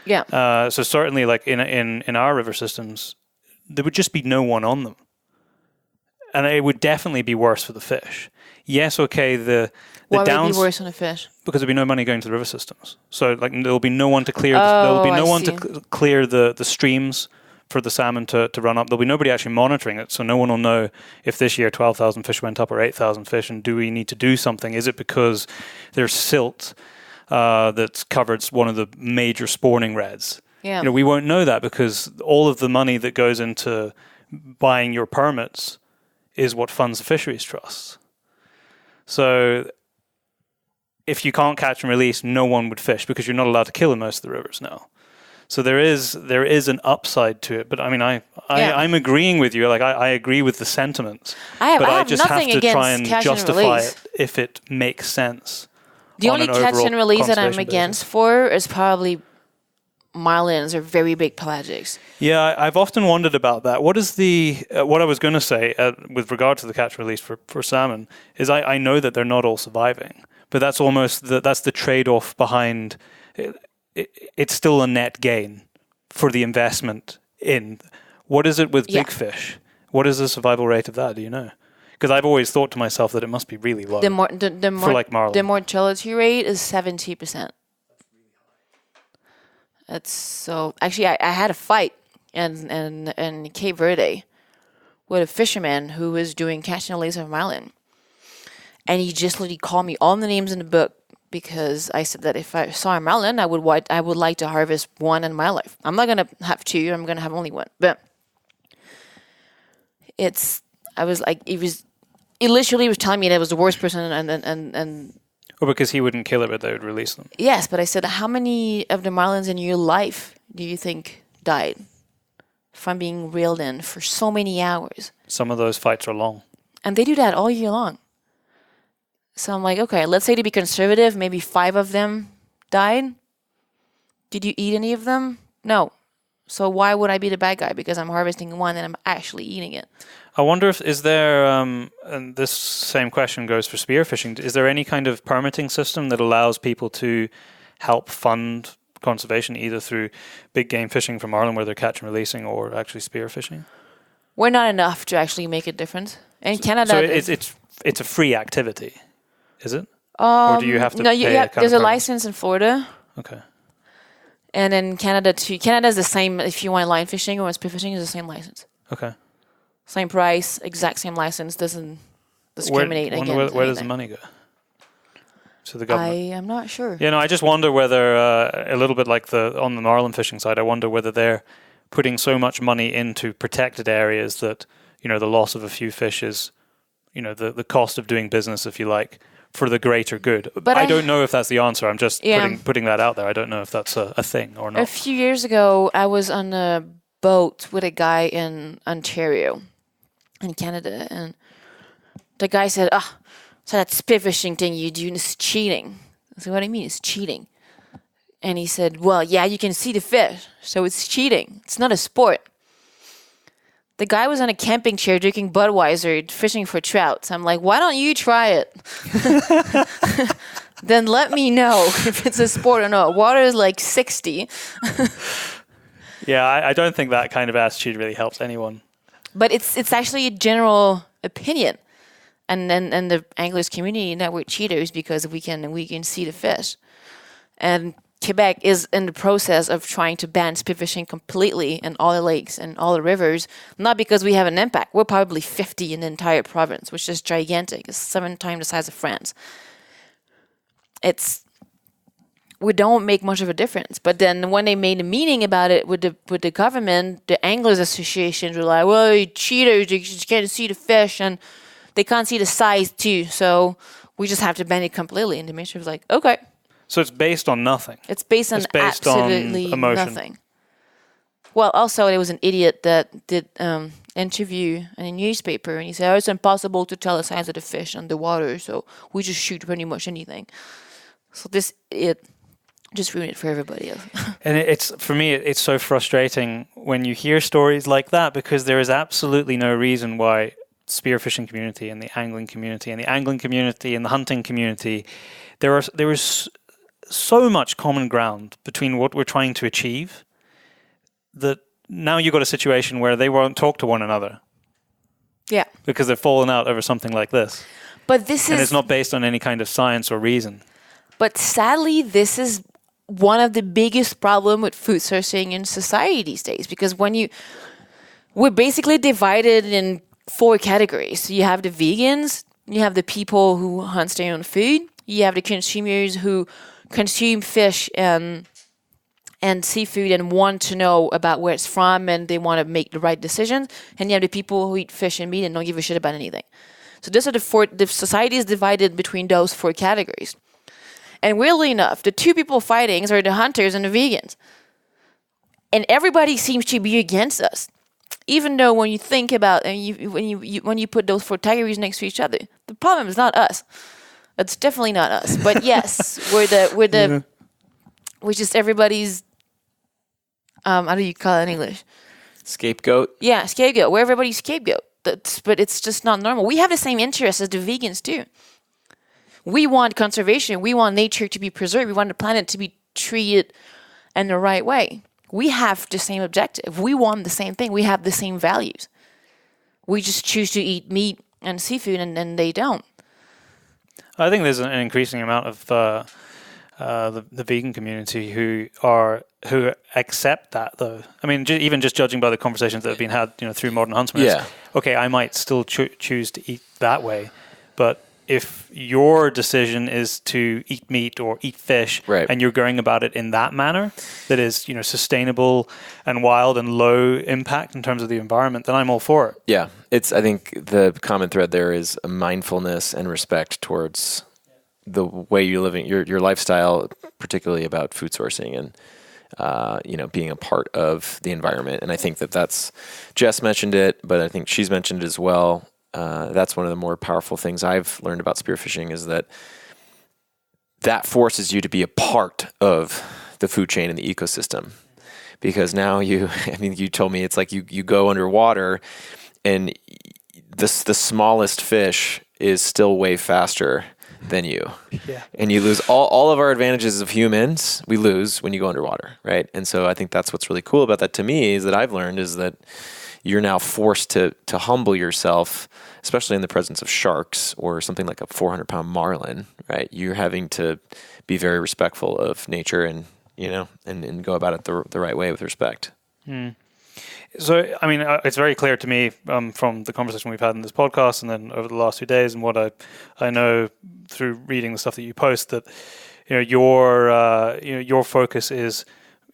Yeah. So certainly, like in our river systems, there would just be no one on them. And it would definitely be worse for the fish. Yes, okay, the Why downs... Why would it be worse on a fish? Because there'd be no money going to the river systems. So like there'll be no one to clear... there'll be no one to clear the streams for the salmon to run up. There'll be nobody actually monitoring it, so no one will know if this year 12,000 fish went up or 8,000 fish, and do we need to do something? Is it because there's silt that's covered one of the major spawning redds? Yeah. You know, we won't know that because all of the money that goes into buying your permits is what funds the fisheries trusts. So if you can't catch and release, no one would fish because you're not allowed to kill in most of the rivers now. So there is an upside to it. But I mean, I'm agreeing with you. Like I agree with the sentiments. I just have to try and justify it if it makes sense. The only catch and release that I'm against for is probably marlins or very big pelagics. Yeah, I've often wondered about that. What is what I was going to say with regard to the catch and release for salmon is I know that they're not all surviving, but that's almost that's the trade-off behind it. It's still a net gain for the investment in. What is it with big fish? What is the survival rate of that? Do you know? Because I've always thought to myself that it must be really low. For like marlin. The mortality rate is 70%. That's so. Actually, I had a fight in Cape Verde with a fisherman who was doing catch and release of marlin, and he just literally called me all the names in the book because I said that if I saw a marlin, I would like to harvest one in my life. I'm not gonna have two. I'm gonna have only one. But I was like, he literally was telling me that I was the worst person and. Or because he wouldn't kill it, but they would release them. Yes, but I said, how many of the marlins in your life do you think died from being reeled in for so many hours? Some of those fights are long. And they do that all year long. So I'm like, okay, let's say to be conservative, maybe 5 of them died. Did you eat any of them? No. So why would I be the bad guy? Because I'm harvesting one and I'm actually eating it. I wonder if is there, and this same question goes for spearfishing, is there any kind of permitting system that allows people to help fund conservation either through big game fishing for marlin where they're catch and releasing or actually spearfishing? We're not enough to actually make a difference. In Canada... So it's a free activity, is it? Or do you have to pay there's a license in Florida. Okay. And in Canada too. Canada is the same if you want line fishing or spearfishing is the same license. Okay. Same price, exact same license, doesn't discriminate against where does the money go? To the government? I am not sure. Yeah, no, I just wonder whether, a little bit like on the marlin fishing side, I wonder whether they're putting so much money into protected areas that, the loss of a few fish is, the cost of doing business, if you like, for the greater good. But I don't know if that's the answer. I'm just putting that out there. I don't know if that's a thing or not. A few years ago, I was on a boat with a guy in Ontario, in Canada, and the guy said, so that spearfishing thing you do is cheating. I said, what do you mean it's cheating? And he said, well, yeah, you can see the fish, so it's cheating. It's not a sport. The guy was on a camping chair drinking Budweiser, fishing for trout. So I'm like, why don't you try it? Then let me know if it's a sport or not. Water is like 60. Yeah, I don't think that kind of attitude really helps anyone. But it's actually a general opinion. and then the anglers community that we're cheaters because we can see the fish. And Quebec is in the process of trying to ban spearfishing completely in all the lakes and all the rivers, not because we have an impact. We're probably 50 in the entire province, which is gigantic. It's 7 times the size of France. We don't make much of a difference. But then when they made a meeting about it with the government, the Anglers Associations were like, well, you cheaters, you just can't see the fish, and they can't see the size too. So we just have to ban it completely. And the minister was like, okay. So it's based on nothing. It's based on absolutely nothing. Well, also there was an idiot that did interview in a newspaper, and he said, it's impossible to tell the size of the fish underwater, so we just shoot pretty much anything. So it just ruined it for everybody else. And for me, it's so frustrating when you hear stories like that, because there is absolutely no reason why spearfishing community and the angling community and the hunting community, there is so much common ground between what we're trying to achieve that now you've got a situation where they won't talk to one another. Yeah. Because they've fallen out over something like this. And it's not based on any kind of science or reason. But sadly, this is one of the biggest problems with food sourcing in society these days, because we're basically divided in 4 categories. You have the vegans, you have the people who hunt their own food, you have the consumers who consume fish and seafood and want to know about where it's from and they want to make the right decisions, and you have the people who eat fish and meat and don't give a shit about anything. So those are the society is divided between those 4 categories. And weirdly enough, the 2 people fighting are the hunters and the vegans. And everybody seems to be against us. Even though when you think about and when you put those 4 categories next to each other, the problem is not us. It's definitely not us. But yes, we're just everybody's how do you call it in English? Scapegoat. Yeah, scapegoat. We're everybody's scapegoat. But it's just not normal. We have the same interests as the vegans too. We want conservation. We want nature to be preserved. We want the planet to be treated in the right way. We have the same objective. We want the same thing. We have the same values. We just choose to eat meat and seafood, and they don't. I think there's an increasing amount of the vegan community who accept that, though. I mean, even just judging by the conversations that have been had, through Modern Huntsman. Yeah. Okay, I might still choose to eat that way, but if your decision is to eat meat or eat fish, right, and you're going about it in that manner that is, sustainable and wild and low impact in terms of the environment, then I'm all for it. Yeah, I think the common thread there is a mindfulness and respect towards the way you're living, your lifestyle, particularly about food sourcing and being a part of the environment. And I think that's Jess mentioned it, but I think she's mentioned it as well. That's one of the more powerful things I've learned about spearfishing, is that forces you to be a part of the food chain and the ecosystem. Because now you told me it's like you go underwater and the smallest fish is still way faster than you. Yeah. And you lose all of our advantages of humans, we lose when you go underwater, right? And so I think that's what's really cool about that to me, is that I've learned is that you're now forced to humble yourself, especially in the presence of sharks or something like a 400-pound marlin, right? You're having to be very respectful of nature and go about it the right way with respect. Mm. So, I mean, it's very clear to me from the conversation we've had in this podcast and then over the last 2 days and what I know through reading the stuff that you post, that your focus is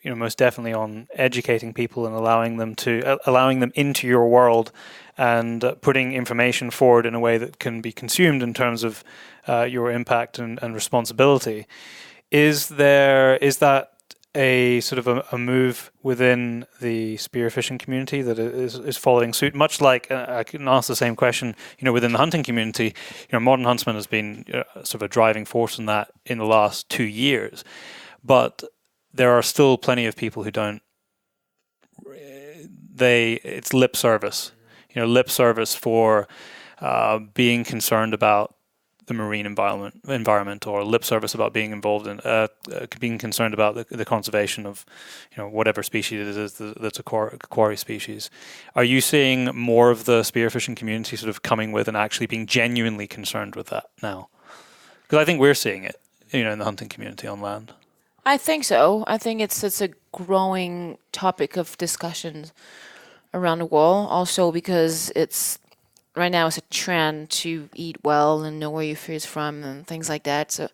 most definitely on educating people and allowing them into your world and putting information forward in a way that can be consumed in terms of your impact and responsibility. Is that a sort of a move within the spearfishing community that is following suit? Much like I can ask the same question, within the hunting community, Modern Huntsman has been sort of a driving force in that in the last 2 years, but there are still plenty of people who don't. It's lip service, lip service for being concerned about the marine environment, or lip service about being involved in, being concerned about the conservation of, whatever species it is that's a quarry species. Are you seeing more of the spearfishing community sort of coming with and actually being genuinely concerned with that now? Because I think we're seeing it, in the hunting community on land. I think so. I think it's a growing topic of discussions around the world. Also because right now it's a trend to eat well and know where your food is from and things like that. So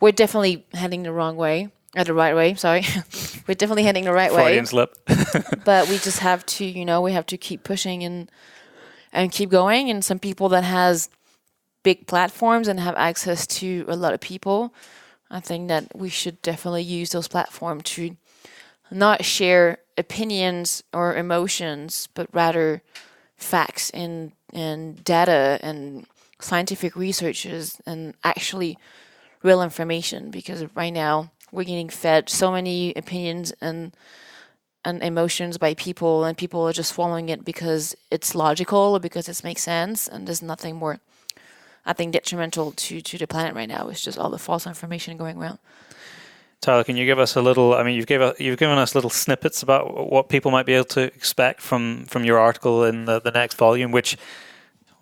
we're definitely heading the right way. Sorry. We're definitely heading the right way. Freudian slip. But we just have to, we have to keep pushing and keep going. And some people that has big platforms and have access to a lot of people, I think that we should definitely use those platforms to not share opinions or emotions, but rather facts and data and scientific researches and actually real information. Because right now we're getting fed so many opinions and emotions by people, and people are just following it because it's logical or because it makes sense, and there's nothing more, I think, detrimental to the planet right now. It's just all the false information going around. Tyler, can you give us a little? I mean, you've given us little snippets about what people might be able to expect from your article in the next volume, which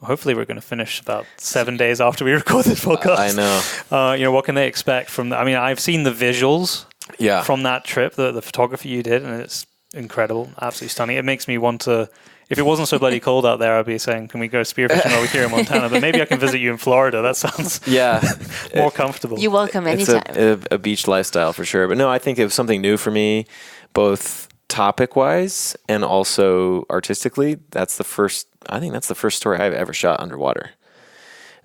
hopefully we're going to finish about 7 days after we record this podcast. I know. What can they expect from? I mean, I've seen the visuals. Yeah. From that trip, the photography you did, and it's incredible, absolutely stunning. It makes me want to. If it wasn't so bloody cold out there, I'd be saying, can we go spearfishing over here in Montana? But maybe I can visit you in Florida. That sounds more comfortable. You're welcome anytime. It's a beach lifestyle for sure. But no, I think it was something new for me, both topic-wise and also artistically. I think that's the first story I've ever shot underwater.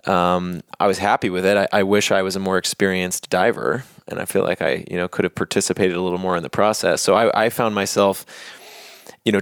I was happy with it. I wish I was a more experienced diver, and I feel like I could have participated a little more in the process. So I found myself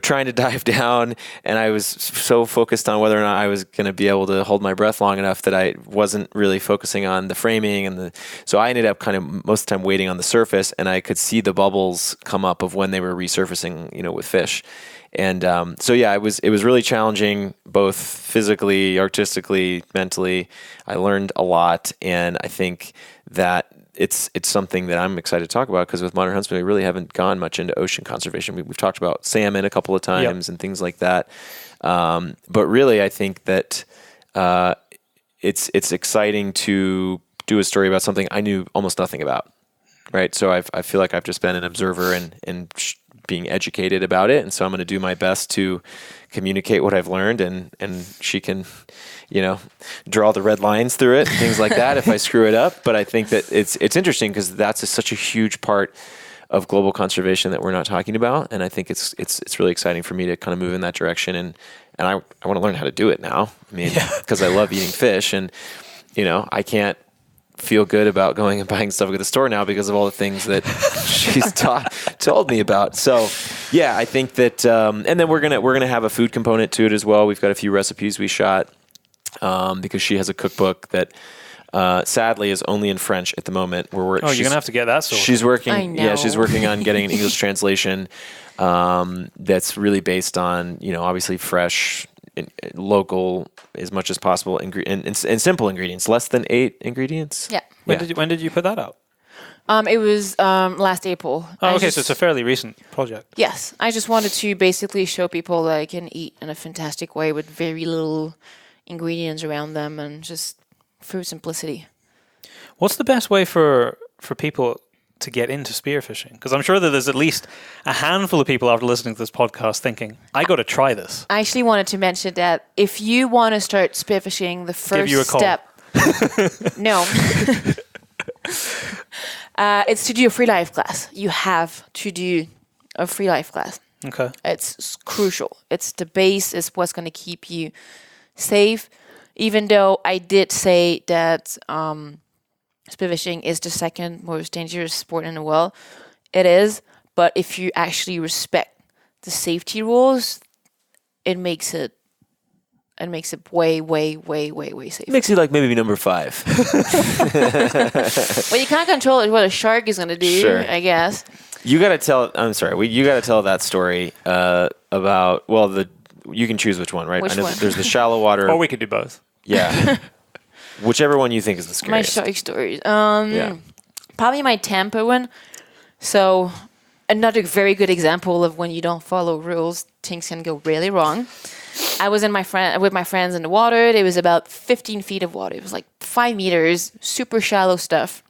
trying to dive down, and I was so focused on whether or not I was going to be able to hold my breath long enough that I wasn't really focusing on the framing so I ended up kind of most of the time waiting on the surface, and I could see the bubbles come up of when they were resurfacing, with fish. And it was really challenging, both physically, artistically, mentally. I learned a lot, and I think that it's something that I'm excited to talk about, because with Modern Huntsman, we really haven't gone much into ocean conservation. We've talked about salmon a couple of times and things like that. But really, I think that it's exciting to do a story about something I knew almost nothing about, right? So I feel like I've just been an observer and being educated about it. And so I'm going to do my best to communicate what I've learned, and she can draw the red lines through it and things like that if I screw it up. But I think that it's interesting, because that's such a huge part of global conservation that we're not talking about. And I think it's really exciting for me to kind of move in that direction. And I want to learn how to do it now. I mean, because I love eating fish, and I can't feel good about going and buying stuff at the store now because of all the things that she's told me about. So yeah, I think that, and then we're gonna have a food component to it as well. We've got a few recipes we shot, because she has a cookbook that sadly is only in French at the moment. You're gonna have to get that sorted. She's working. I know. Yeah, she's working on getting an English translation that's really based on obviously fresh, local as much as possible, and simple ingredients, less than 8 ingredients. Yeah. When did you put that out? It was last April. Oh, okay, so it's a fairly recent project. Yes, I just wanted to basically show people that I can eat in a fantastic way with very little ingredients around them, and just through simplicity. What's the best way for people to get into spearfishing? Because I'm sure that there's at least a handful of people after listening to this podcast thinking, I got to try this. I actually wanted to mention that if you want to start spearfishing, the first Give you a call. step... No. It's to do a free life class. You have to do a free life class. Okay. It's crucial. It's the base. It's what's going to keep you safe. Even though I did say that spearfishing is the second most dangerous sport in the world, it is. But if you actually respect the safety rules, it makes it way, way, way, way, way safer. Makes it like maybe number 5. Well, you can't control what a shark is going to do, Sure. I guess. You got to tell. I'm sorry. You got to tell that story about. Well, you can choose which one, right? Which one? There's the shallow water. Or we could do both. Yeah. Whichever one you think is the My scariest. shark stories. Probably my Tampa one. So another very good example of when you don't follow rules, things can go really wrong. I was with my friends in the water. It was about 15 feet of water. It was like 5 meters, super shallow stuff.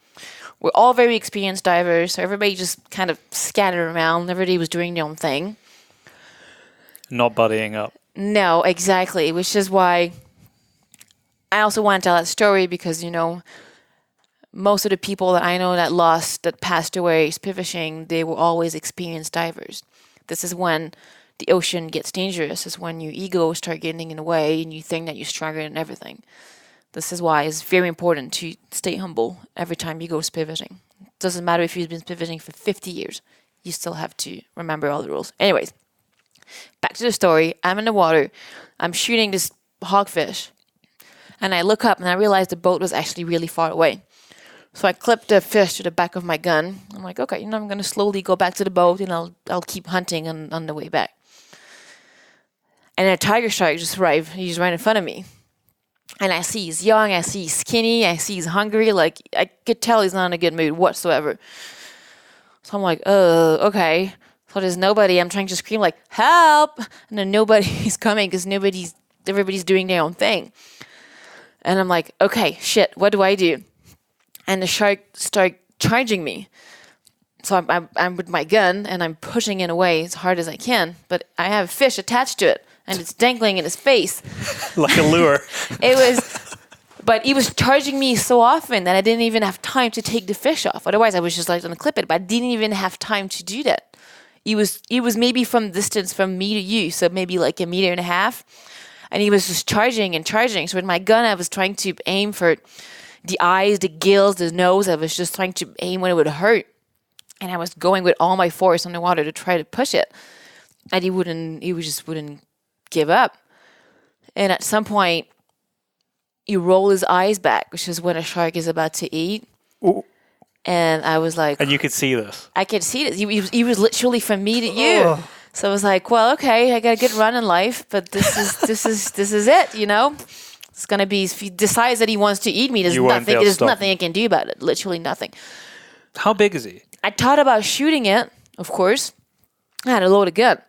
We're all very experienced divers, so everybody just kind of scattered around. Everybody was doing their own thing. Not buddying up. No, exactly, which is why I also want to tell that story because, most of the people that I know that passed away spearfishing, they were always experienced divers. This is when the ocean gets dangerous. This is when your ego start getting in the way and you think that you're stronger than everything. This is why it's very important to stay humble every time you go spearfishing. It doesn't matter if you've been spearfishing for 50 years. You still have to remember all the rules. Anyways, back to the story. I'm in the water. I'm shooting this hogfish. And I look up and I realize the boat was actually really far away. So I clipped the fish to the back of my gun. I'm like, okay, I'm going to slowly go back to the boat and I'll keep hunting on the way back. And a tiger shark just arrived. He's right in front of me. And I see he's young, I see he's skinny, I see he's hungry. Like, I could tell he's not in a good mood whatsoever. So I'm like, okay. So there's nobody. I'm trying to scream like, help! And then nobody's coming because everybody's doing their own thing. And I'm like, okay, shit, what do I do? And the shark started charging me. So I'm with my gun and I'm pushing it away as hard as I can. But I have a fish attached to it. And it's dangling in his face. Like a lure. But he was charging me so often that I didn't even have time to take the fish off. Otherwise, I was just like going to clip it. But I didn't even have time to do that. He was maybe from distance from me to you, so maybe like 1.5 meters. And he was just charging and charging. So with my gun, I was trying to aim for the eyes, the gills, the nose. I was just trying to aim when it would hurt. And I was going with all my force on the water to try to push it. And he just wouldn't give up. And at some point, you roll his eyes back, which is when a shark is about to eat. Ooh. And I was like... And you could see this? I could see this. He was literally from me to you. Oh. So I was like, well, okay, I got a good run in life, but this is it, It's going to be... If he decides that he wants to eat me, there's nothing I can do about it. Literally nothing. How big is he? I thought about shooting it, of course. I had a loaded gun.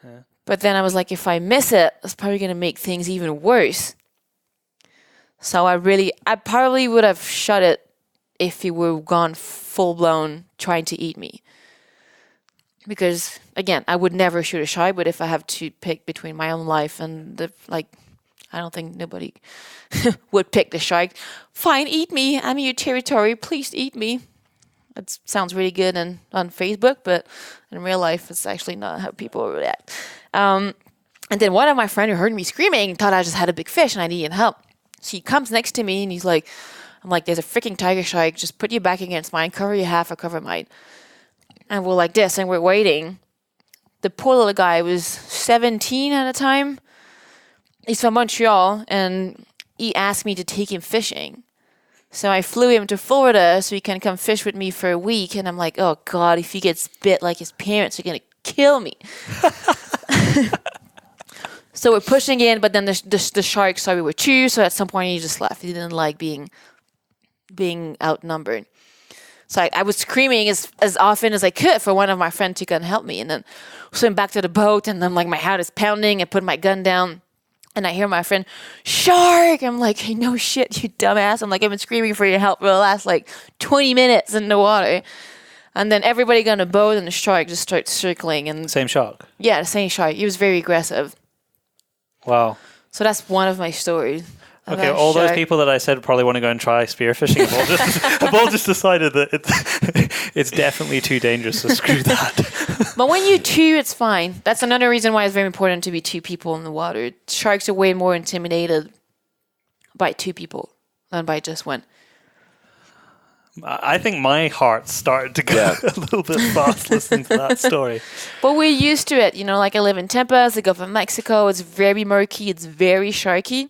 Yeah. But then I was like, if I miss it, it's probably going to make things even worse. So I probably would have shot it if he were gone full-blown trying to eat me. Because, again, I would never shoot a shark, but if I have to pick between my own life and I don't think nobody would pick the shark. Fine, eat me. I'm in your territory. Please eat me. It sounds really good on Facebook, but in real life, it's actually not how people react. And then one of my friends who heard me screaming thought I just had a big fish and I needed help. So he comes next to me and he's like, I'm like, there's a freaking tiger shark. Just put your back against mine. Cover your half, I cover mine. And we're like this and we're waiting. The poor little guy was 17 at the time. He's from Montreal and he asked me to take him fishing. So I flew him to Florida so he can come fish with me for a week. And I'm like, oh, God, if he gets bit like his parents are going to kill me. So we're pushing in, but then the shark saw we were two. So at some point he just left. He didn't like being outnumbered. So I was screaming as often as I could for one of my friends to come help me. And then swim back to the boat. And then like my heart is pounding. I put my gun down. And I hear my friend, shark! I'm like, hey, no shit, you dumbass. I'm like, I've been screaming for your help for the last 20 minutes in the water. And then everybody got on a boat and the shark just starts circling. And same shark? Yeah, the same shark. He was very aggressive. Wow. So that's one of my stories. Okay, all those people that I said probably want to go and try spearfishing have all just decided that it's definitely too dangerous, so screw that. But when you're two, it's fine. That's another reason why it's very important to be two people in the water. Sharks are way more intimidated by two people than by just one. I think my heart started to go a little bit fast listening to that story. But we're used to it. Like I live in Tampa, it's the Gulf of Mexico. It's very murky. It's very sharky.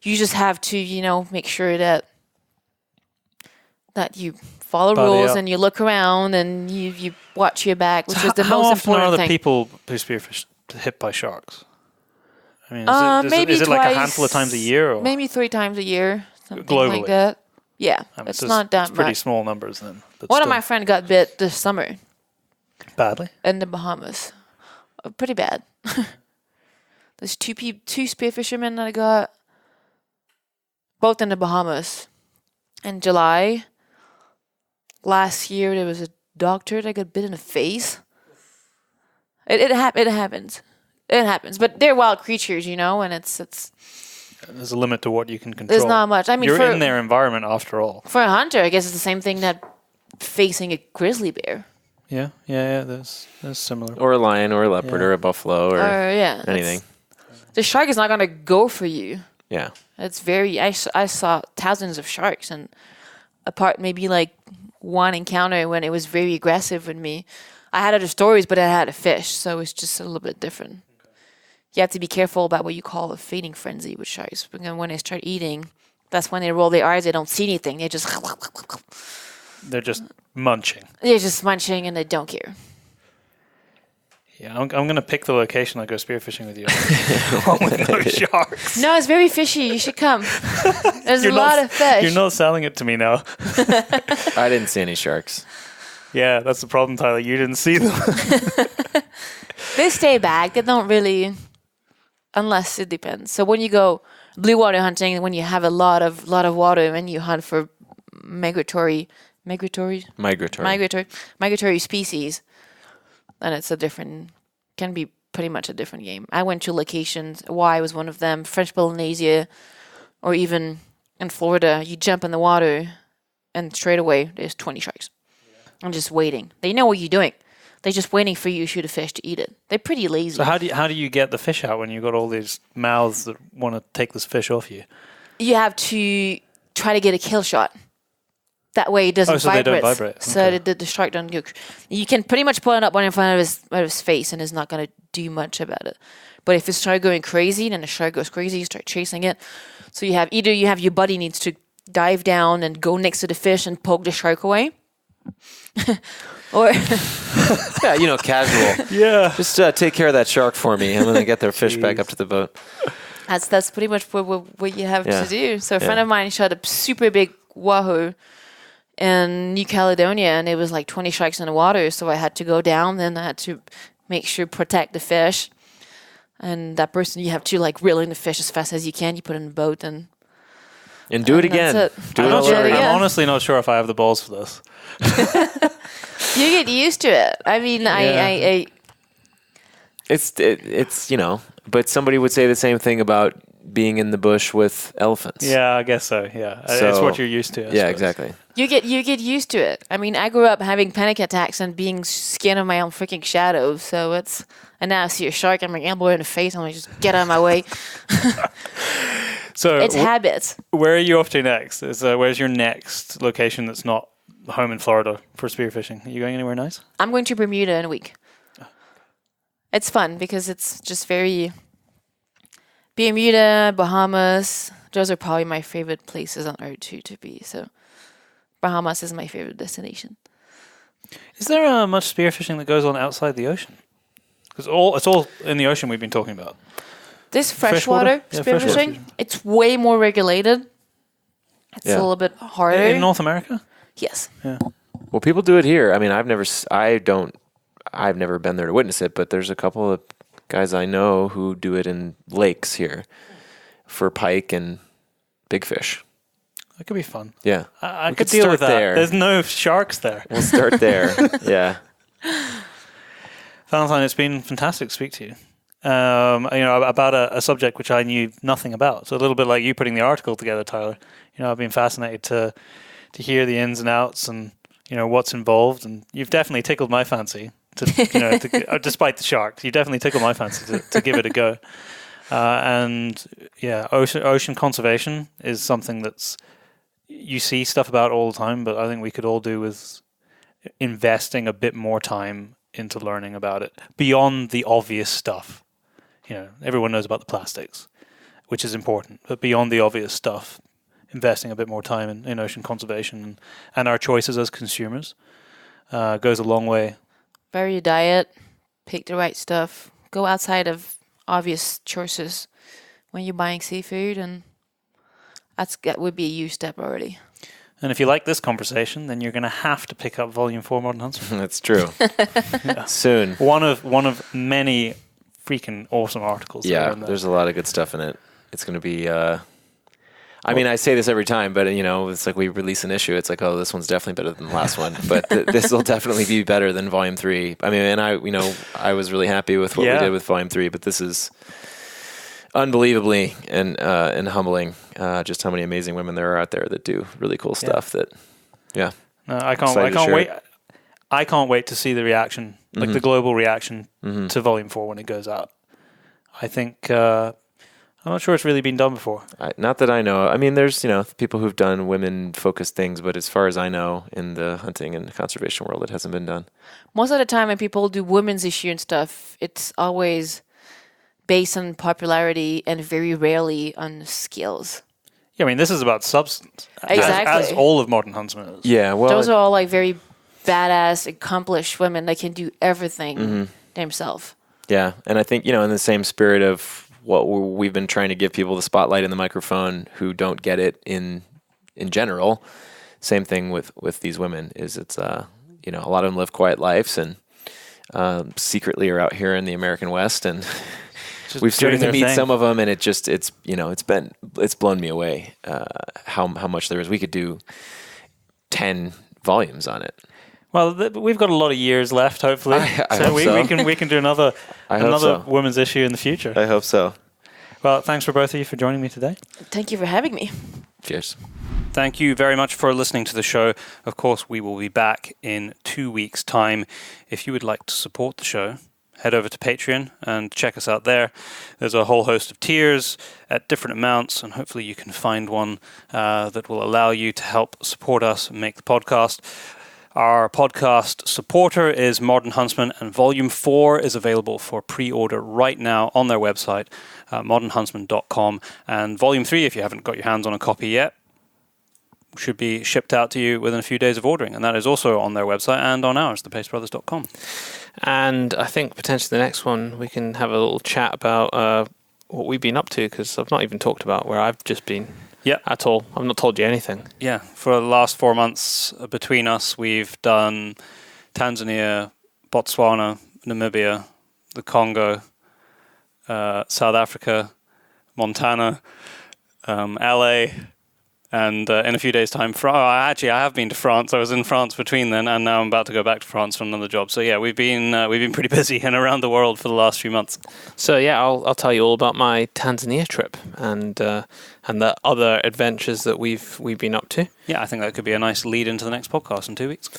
You just have to, make sure that you follow rules and you look around and you watch your back, which is the most important thing. How often are the people who spearfish hit by sharks? I mean, maybe is it like a twice, handful of times a year? Or? Maybe 3 times a year, something Globally? like that. Yeah, I mean, it's not that it's pretty much. small numbers then. But One of still. my friends got bit this summer Badly? in the Bahamas. Pretty bad. There's two spearfishermen that I got both in the Bahamas. In July last year, there was a doctor that got bit in the face. It happens. It happens. But they're wild creatures, you know, and it's There's a limit to what you can control. there's not much. I mean, You're in their environment after all. for a hunter, I guess it's the same thing that facing a grizzly bear. Yeah. There's similar. Or a lion, or a leopard, or a buffalo, or Yeah, anything. The shark is not gonna go for you. Yeah. It's very. I saw thousands of sharks, and apart maybe like one encounter when it was very aggressive with me. I had other stories, but I had a fish, so it's just a little bit different. You have to be careful about what you call a feeding frenzy with sharks. Because when they start eating, that's when they roll their eyes. They don't see anything. They're just munching. They're just munching, and they don't care. Yeah, I'm going to pick the location I go spearfishing with you. With no sharks. No, it's very fishy. You should come. There's a lot of fish. You're not selling it to me now. I didn't see any sharks. Yeah, that's the problem, Tyler. You didn't see them. They stay back. They don't really, unless it depends. So when you go blue water hunting, when you have a lot of water and you hunt for migratory species, then it's can be pretty much a different game. I went to locations. Hawaii was one of them. French Polynesia, or even in Florida, you jump in the water, and straight away there's 20 sharks. I'm just waiting. They know what you're doing. They're just waiting for you to shoot a fish to eat it. They're pretty lazy. So how do you get the fish out when you've got all these mouths that want to take this fish off you? You have to try to get a kill shot. That way it doesn't vibrate. They don't vibrate. So the shark don't go. You can pretty much put it up one in front of his face, and it's not going to do much about it. But if it starts going crazy, then the shark goes crazy. You start chasing it. So you have your buddy needs to dive down and go next to the fish and poke the shark away. Or Yeah, casual. Yeah. Just take care of that shark for me. I'm going to get their fish back up to the boat. that's pretty much what you have to do. So a friend of mine shot a super big wahoo in New Caledonia, and it was like 20 sharks in the water. So I had to go down, and I had to make sure protect the fish. And that person, you have to like reel in the fish as fast as you can. You put it in the boat and do it again. Do it all over again. I'm honestly not sure if I have the balls for this. You get used to it. I mean, I It's but somebody would say the same thing about being in the bush with elephants. Yeah, I guess so. Yeah, So- it's what you're used to. I Yeah, suppose. exactly. you get used to it. I mean, I grew up having panic attacks and being scared of my own freaking shadow. So and now I see a shark, I'm like, elbow in the face. I'm like, just get out of my way. So It's habits. where are you off to next? Where's your next location that's not home in Florida for spearfishing? Are you going anywhere nice? I'm going to Bermuda in a week. It's fun because it's just very Bermuda, Bahamas. Those are probably my favorite places on earth to be. So Bahamas is my favorite destination. Is there much spearfishing that goes on outside the ocean? Because it's all in the ocean we've been talking about. This freshwater Yeah, spearfishing, freshwater. it's way more regulated. It's a little bit harder. In North America? Yes. Yeah. Well, people do it here. I mean, I've never been there to witness it, but there's a couple of guys I know who do it in lakes here for pike and big fish. That could be fun. Yeah. I We could could deal start with that. there. There's no sharks there. We'll start there. Yeah. Valentine, it's been fantastic to speak to you. About a subject which I knew nothing about. So a little bit like you putting the article together, Tyler. I've been fascinated to hear the ins and outs and what's involved. And you've definitely tickled my fancy. Despite the sharks, you definitely tickled my fancy to give it a go. Ocean conservation is something that's you see stuff about all the time, but I think we could all do with investing a bit more time into learning about it beyond the obvious stuff. Everyone knows about the plastics, which is important, but beyond the obvious stuff, investing a bit more time in ocean conservation and our choices as consumers goes a long way. Vary your diet, pick the right stuff, go outside of obvious choices when you're buying seafood, and that would be a huge step already. And if you like this conversation, then you're going to have to pick up Volume 4 Modern Huntsman. That's true. Soon. One of many freaking awesome articles. Yeah, in there. there's a lot of good stuff in it. It's going to be... I mean, I say this every time, but it's like we release an issue. It's like, oh, this one's definitely better than the last one. But this will definitely be better than Volume 3. I mean, and I was really happy with what we did with Volume 3, but this is unbelievably and humbling. Just how many amazing women there are out there that do really cool stuff. No, I can't wait. I can't wait to see the reaction, like the global reaction to Volume 4 when it goes out. I think. I'm not sure it's really been done before. Not that I know. I mean, there's people who've done women-focused things, but as far as I know, in the hunting and conservation world, it hasn't been done. Most of the time when people do women's issue and stuff, it's always based on popularity and very rarely on skills. Yeah, I mean, this is about substance. Exactly. As all of Modern Huntsman is. Yeah, well... Those are all like very badass, accomplished women that can do everything themselves. Yeah, and I think, in the same spirit of what we've been trying to give people the spotlight and the microphone who don't get it in general. Same thing with these women is it's a lot of them live quiet lives and secretly are out here in the American West, and we've started to meet some of them, and it's blown me away how much there is. We could do 10 volumes on it. Well, we've got a lot of years left, hopefully. We can do another women's issue in the future. I hope so. Well, thanks for both of you for joining me today. Thank you for having me. Cheers. Thank you very much for listening to the show. Of course, we will be back in 2 weeks' time. If you would like to support the show, head over to Patreon and check us out there. There's a whole host of tiers at different amounts, and hopefully you can find one that will allow you to help support us and make the podcast. Our podcast supporter is Modern Huntsman, and Volume 4 is available for pre-order right now on their website, modernhuntsman.com. And Volume 3, if you haven't got your hands on a copy yet, should be shipped out to you within a few days of ordering. And that is also on their website and on ours, thepacebrothers.com. And I think potentially the next one, we can have a little chat about what we've been up to, because I've not even talked about where I've just been. Yeah, at all. I've not told you anything. Yeah, for the last 4 months between us, we've done Tanzania, Botswana, Namibia, the Congo, South Africa, Montana, LA, and in a few days' time, actually, I have been to France. I was in France between then, and now I'm about to go back to France for another job. So yeah, we've been pretty busy and around the world for the last few months. So yeah, I'll tell you all about my Tanzania trip and the other adventures that we've been up to. Yeah, I think that could be a nice lead into the next podcast in 2 weeks.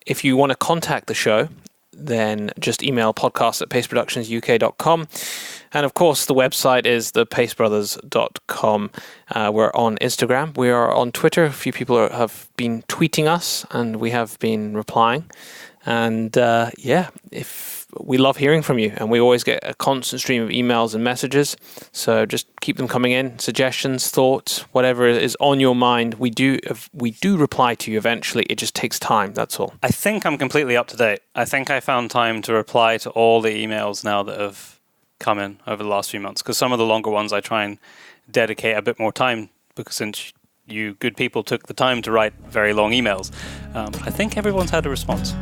If you want to contact the show, then just email podcast@paceproductionsuk.com. And of course, the website is thepacebrothers.com. We're on Instagram. We are on Twitter. A few people have been tweeting us, and we have been replying. And if we love hearing from you, and we always get a constant stream of emails and messages. So just keep them coming in. Suggestions, thoughts, whatever is on your mind. We do reply to you eventually. It just takes time. That's all. I think I'm completely up to date. I think I found time to reply to all the emails now that have come in over the last few months, because some of the longer ones I try and dedicate a bit more time, because since you good people took the time to write very long emails, I think everyone's had a response.